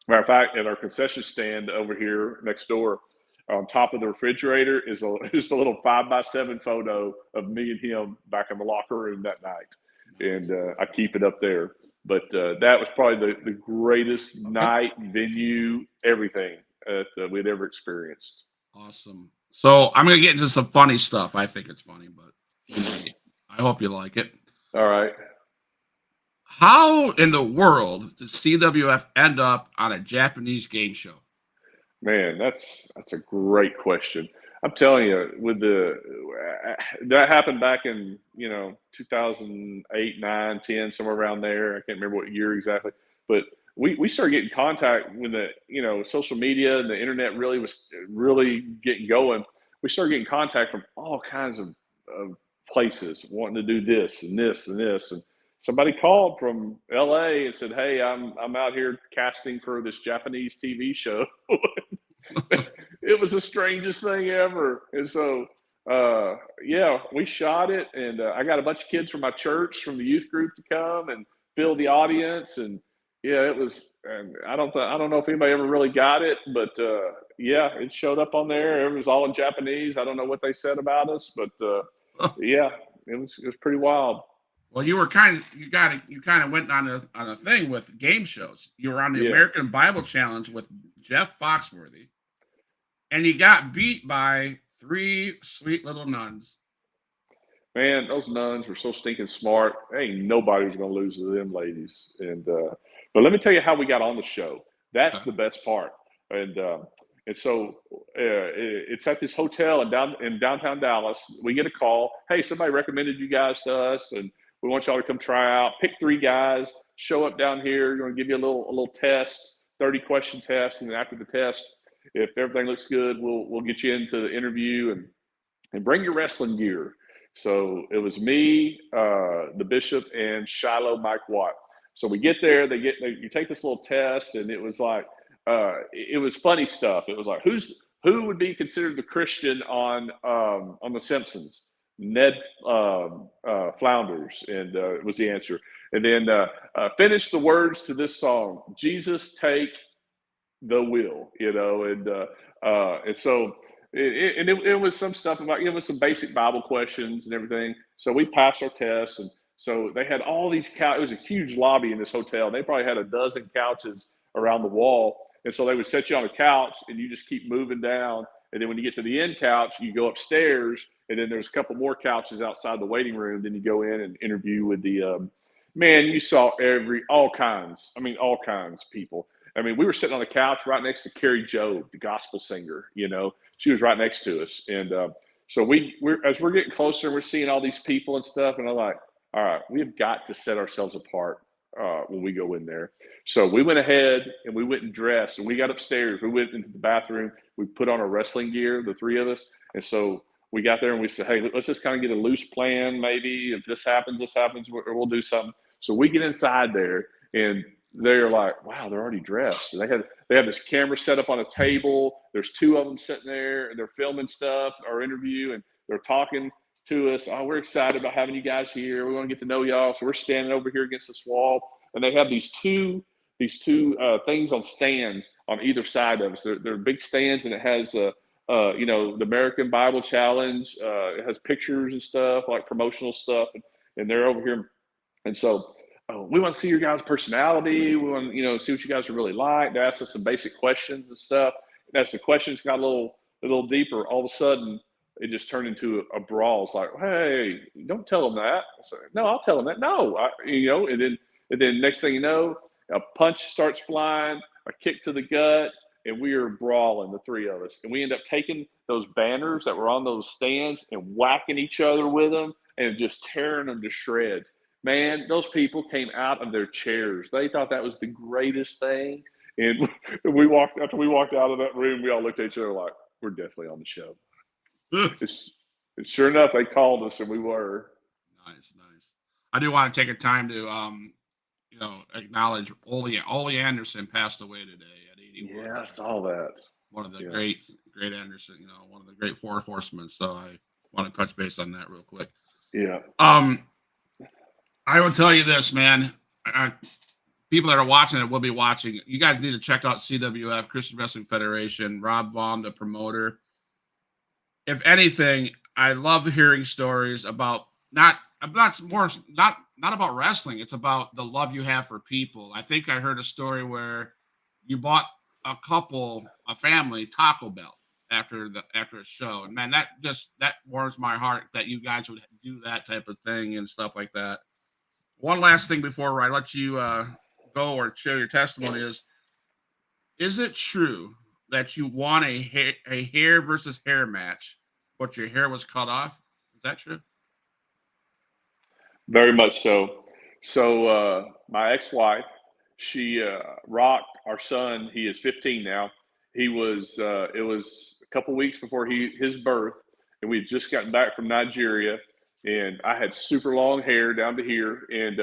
matter of fact, at our concession stand over here next door, on top of the refrigerator is just a little 5x7 photo of me and him back in the locker room that night. And I keep it up there. But that was probably the greatest night, venue, everything that we'd ever experienced. Awesome. So I'm going to get into some funny stuff. I think it's funny, but I hope you like it. All right. How in the world did CWF end up on a Japanese game show? Man, that's a great question. I'm telling you, that happened back in 2008, 9, 10, somewhere around there. I can't remember what year exactly, but we started getting contact when the social media and the internet really was getting going. We started getting contact from all kinds of places wanting to do this and this and this. And somebody called from LA and said, "Hey, I'm out here casting for this Japanese TV show." It was the strangest thing ever. And so, we shot it, and I got a bunch of kids from my church, from the youth group, to come and fill the audience. And it was. And I don't know if anybody ever really got it, but it showed up on there. It was all in Japanese. I don't know what they said about us, but it was pretty wild. Well, you kind of went on a thing with game shows. You were on the American Bible Challenge with Jeff Foxworthy, and you got beat by 3 sweet little nuns. Man, those nuns were so stinking smart. Ain't nobody was gonna lose to them ladies. And but let me tell you how we got on the show. That's the best part. And so it's at this hotel in downtown Dallas. We get a call. Hey, somebody recommended you guys to us, and we want y'all to come try out. Pick 3 guys. Show up down here. We're going to give you a little test, 30-question test, and then after the test, if everything looks good, we'll get you into the interview and bring your wrestling gear. So it was me, the bishop, and Shiloh Mike Watt. So we get there. You take this little test, and it was like it was funny stuff. It was like who would be considered the Christian on The Simpsons? Ned Flounders, and was the answer. And then finish the words to this song: "Jesus, take the wheel," and so it was some stuff about, it was some basic Bible questions and everything. So we passed our tests, and so they had all these couches. It was a huge lobby in this hotel. They probably had a dozen couches around the wall, and so they would set you on a couch, and you just keep moving down. And then when you get to the end couch, you go upstairs, and then there's a couple more couches outside the waiting room. Then you go in and interview with the man. You saw all kinds of people. I mean, we were sitting on the couch right next to Carrie Job, the gospel singer. She was right next to us, and so we're as we're getting closer, we're seeing all these people and stuff, and I'm like, all right, we have got to set ourselves apart when we go in there. So we went ahead and we went and dressed, and we got upstairs. We went into the bathroom. We put on our wrestling gear, the three of us, and so we got there and we said, hey, let's just kind of get a loose plan. Maybe if this happens, or we'll do something. So we get inside there, and they're like, wow, they're already dressed. And they have this camera set up on a table. There's two of them sitting there, and they're filming stuff, our interview, and they're talking to us. Oh, we're excited about having you guys here. We want to get to know y'all. So we're standing over here against this wall, and they have these two things on stands on either side of us. They're big stands, and it has the American Bible Challenge. It has pictures and stuff, like promotional stuff, and they're over here. And so we want to see your guys' personality. We want to, see what you guys are really like. They asked us some basic questions and stuff. And as the questions got a little deeper, all of a sudden it just turned into a brawl. It's like, hey, don't tell them that. I said, no, I'll tell them that. No, and then next thing you know, a punch starts flying, a kick to the gut, and we are brawling, the three of us. And we end up taking those banners that were on those stands and whacking each other with them and just tearing them to shreds. Man, those people came out of their chairs. They thought that was the greatest thing. And after we walked out of that room, we all looked at each other like, we're definitely on the show. And sure enough, they called us, and we were. Nice. I do want to take a time to, acknowledge Ole Anderson passed away today at 81. Yeah, I saw that. One of the great Anderson, one of the great four horsemen. So I want to touch base on that real quick. Yeah. I will tell you this, man. People that are watching it will be watching. You guys need to check out CWF, Christian Wrestling Federation, Rob Vaughn, the promoter. If anything, I love hearing stories about not about wrestling. It's about the love you have for people. I think I heard a story where you bought a family, Taco Bell after a show. And man, that warms my heart that you guys would do that type of thing and stuff like that. One last thing before I let you go or share your testimony is it true that you won a hair versus hair match, but your hair was cut off? Is that true? Very much so. So my ex-wife, she rocked our son. He is 15 now. He was it was a couple weeks before his birth, and we had just gotten back from Nigeria, and I had super long hair down to here, and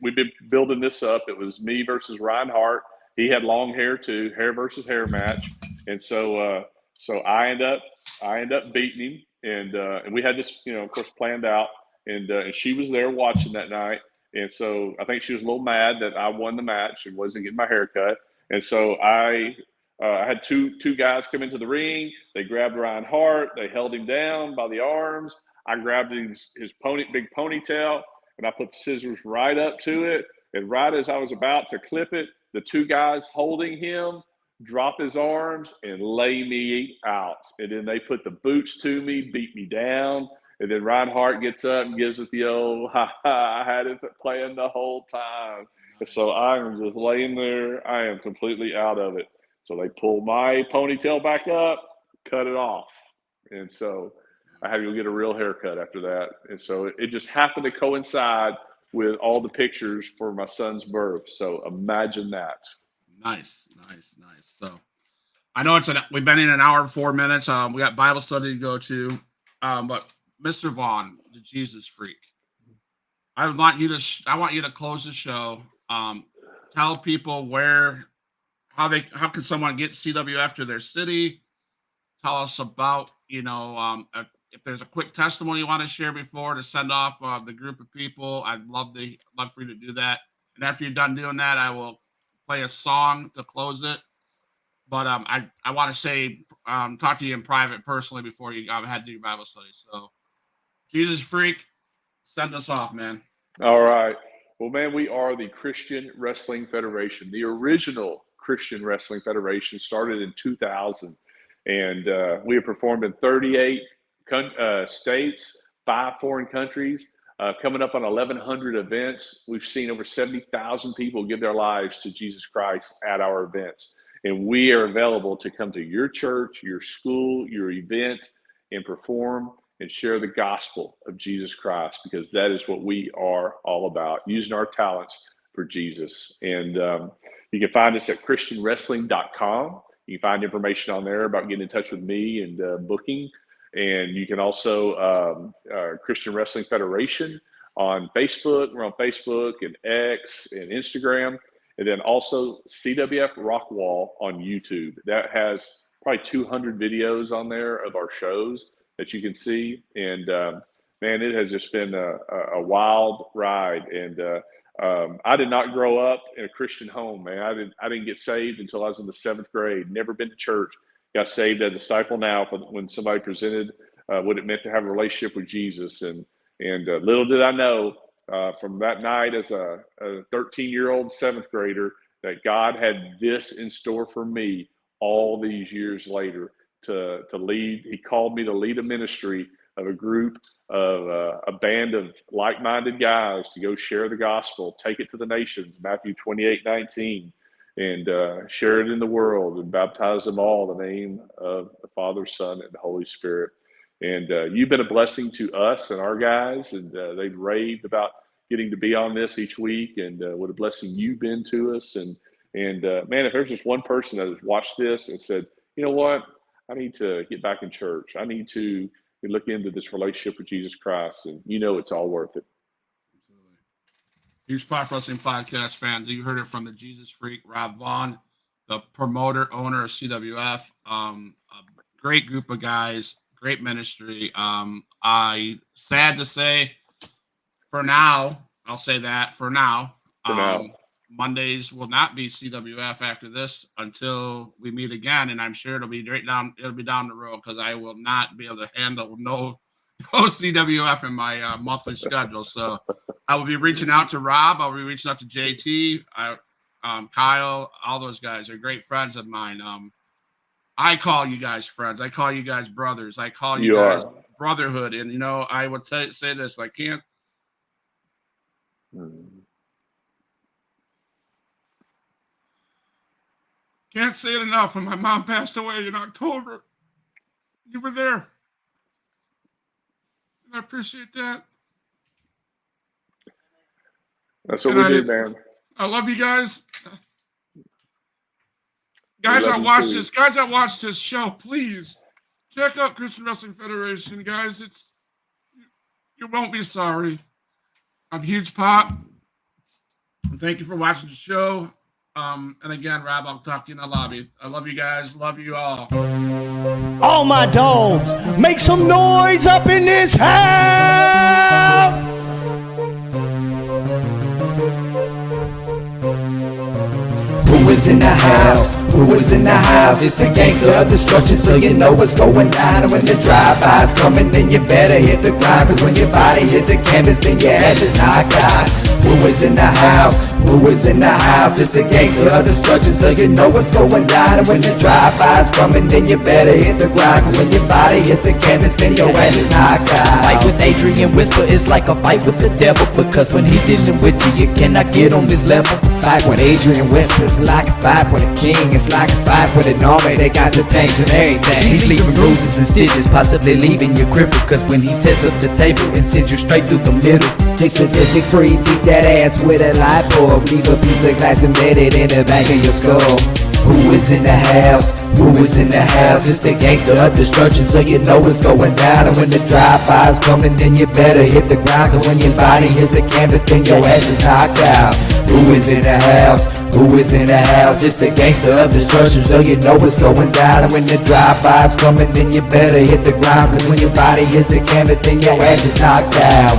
we've been building this up. It was me versus Ryan Hart. He had long hair too, hair versus hair match, and so I end up beating him, and we had this of course planned out, and she was there watching that night, and so I think she was a little mad that I won the match and wasn't getting my hair cut, and so I had two guys come into the ring. They grabbed Ryan Hart. They held him down by the arms. I grabbed his big ponytail, and I put the scissors right up to it. And right as I was about to clip it, the two guys holding him drop his arms and lay me out. And then they put the boots to me, beat me down. And then Ryan Hart gets up and gives it the old, ha ha, I had it playing the whole time. And so I am just laying there. I am completely out of it. So they pulled my ponytail back up, cut it off. And so I had to go get a real haircut after that. And so it just happened to coincide with all the pictures for my son's birth. So imagine that. Nice. So I know we've been in an hour and 4 minutes. We got Bible study to go to. But Mr. Vaughn, the Jesus freak, I want you to close the show. Tell people how can someone get CWF to their city? Tell us about, if there's a quick testimony you want to share before to send off the group of people. I'd love for you to do that. And after you're done doing that, I will play a song to close it. But I want to say, talk to you in private personally before you had to do your Bible study. So, Jesus freak, send us off, man. All right. Well, man, we are the Christian Wrestling Federation. The original Christian Wrestling Federation started in 2000. And we have performed in 38 states, 5 foreign countries, coming up on 1,100 events. We've seen over 70,000 people give their lives to Jesus Christ at our events. And we are available to come to your church, your school, your event, and perform and share the gospel of Jesus Christ, because that is what we are all about, using our talents for Jesus. And you can find us at christianwrestling.com. You can find information on there about getting in touch with me and booking. And you can also, Christian Wrestling Federation on Facebook. We're on Facebook and X and Instagram. And then also CWF Rock Wall on YouTube. That has probably 200 videos on there of our shows that you can see. And man, it has just been a wild ride. And I did not grow up in a Christian home, man. I didn't get saved until I was in the 7th grade. Never been to church. Got saved as a disciple now when somebody presented what it meant to have a relationship with Jesus. And little did I know from that night as a 13-year-old 7th grader that God had this in store for me all these years later to lead. He called me to lead a ministry of a group of a band of like-minded guys to go share the gospel, take it to the nations, Matthew 28:19, and share it in the world and baptize them all in the name of the Father, Son, and the Holy Spirit. And you've been a blessing to us and our guys, and they've raved about getting to be on this each week, and what a blessing you've been to us. And man, if there's just one person that has watched this and said, you know what, I need to get back in church. I need to look into this relationship with Jesus Christ, and it's all worth it. Absolutely. Huge Pop Wrestling Podcast fans, you heard it from the Jesus Freak, Rob Vaughn, the promoter, owner of CWF. A great group of guys, great ministry. Sad to say, for now, I'll say that for now. Mondays will not be CWF after this until we meet again, and I'm sure it'll be down the road, because I will not be able to handle no CWF in my monthly schedule. So I will be reaching out to Rob. I'll be reaching out to JT, Kyle. All those guys are great friends of mine. I call you guys friends. I call you guys brothers. I call you guys brotherhood. And I would say this: I can't. Can't say it enough. When my mom passed away in October, you were there. And I appreciate that. That's what we do, man. I love you guys. Guys that watch this show, please check out Christian Wrestling Federation. Guys, you won't be sorry. I'm Huge Pop. And thank you for watching the show. And again, Rob, I'll talk to you in the lobby. I love you guys. Love you all. All my dogs, make some noise up in this house. Who is in the house? Who is in the house? It's the gangster of destruction, so you know what's going down. And when the drive-by's coming, then you better hit the grind. Cause when your body hits the canvas, then your ass is knocked out. Who is in the house? Who is in the house? It's the gangster of destruction, so you know what's going down. And when the drive-by's coming, then you better hit the grind. Cause when your body hits the canvas, then your ass is knocked out. Fight with Adrian Whisper is like a fight with the devil, because when he's dealing with you, you cannot get on this level. Fight with Adrian Whisper is like a fight with a king. It's like a fight with an army. They got the tanks and everything. He's leaving bruises and stitches, possibly leaving you crippled, cause when he sets up the table and sends you straight through the middle. 6 sadistic free, beat that ass with a light bulb. Leave a piece of glass embedded in the back of your skull. Who is in the house? Who is in the house? It's the gangster of destruction, so you know what's going down. And when the drive-by's coming, then you better hit the ground. Cause when your body hits the canvas, then your ass is knocked out. Who is in the house? Who is in the house? It's the gangster of destruction, so you know what's going down. And when the drive-by's coming, then you better hit the ground. Cause when your body hits the canvas, then your ass is knocked out.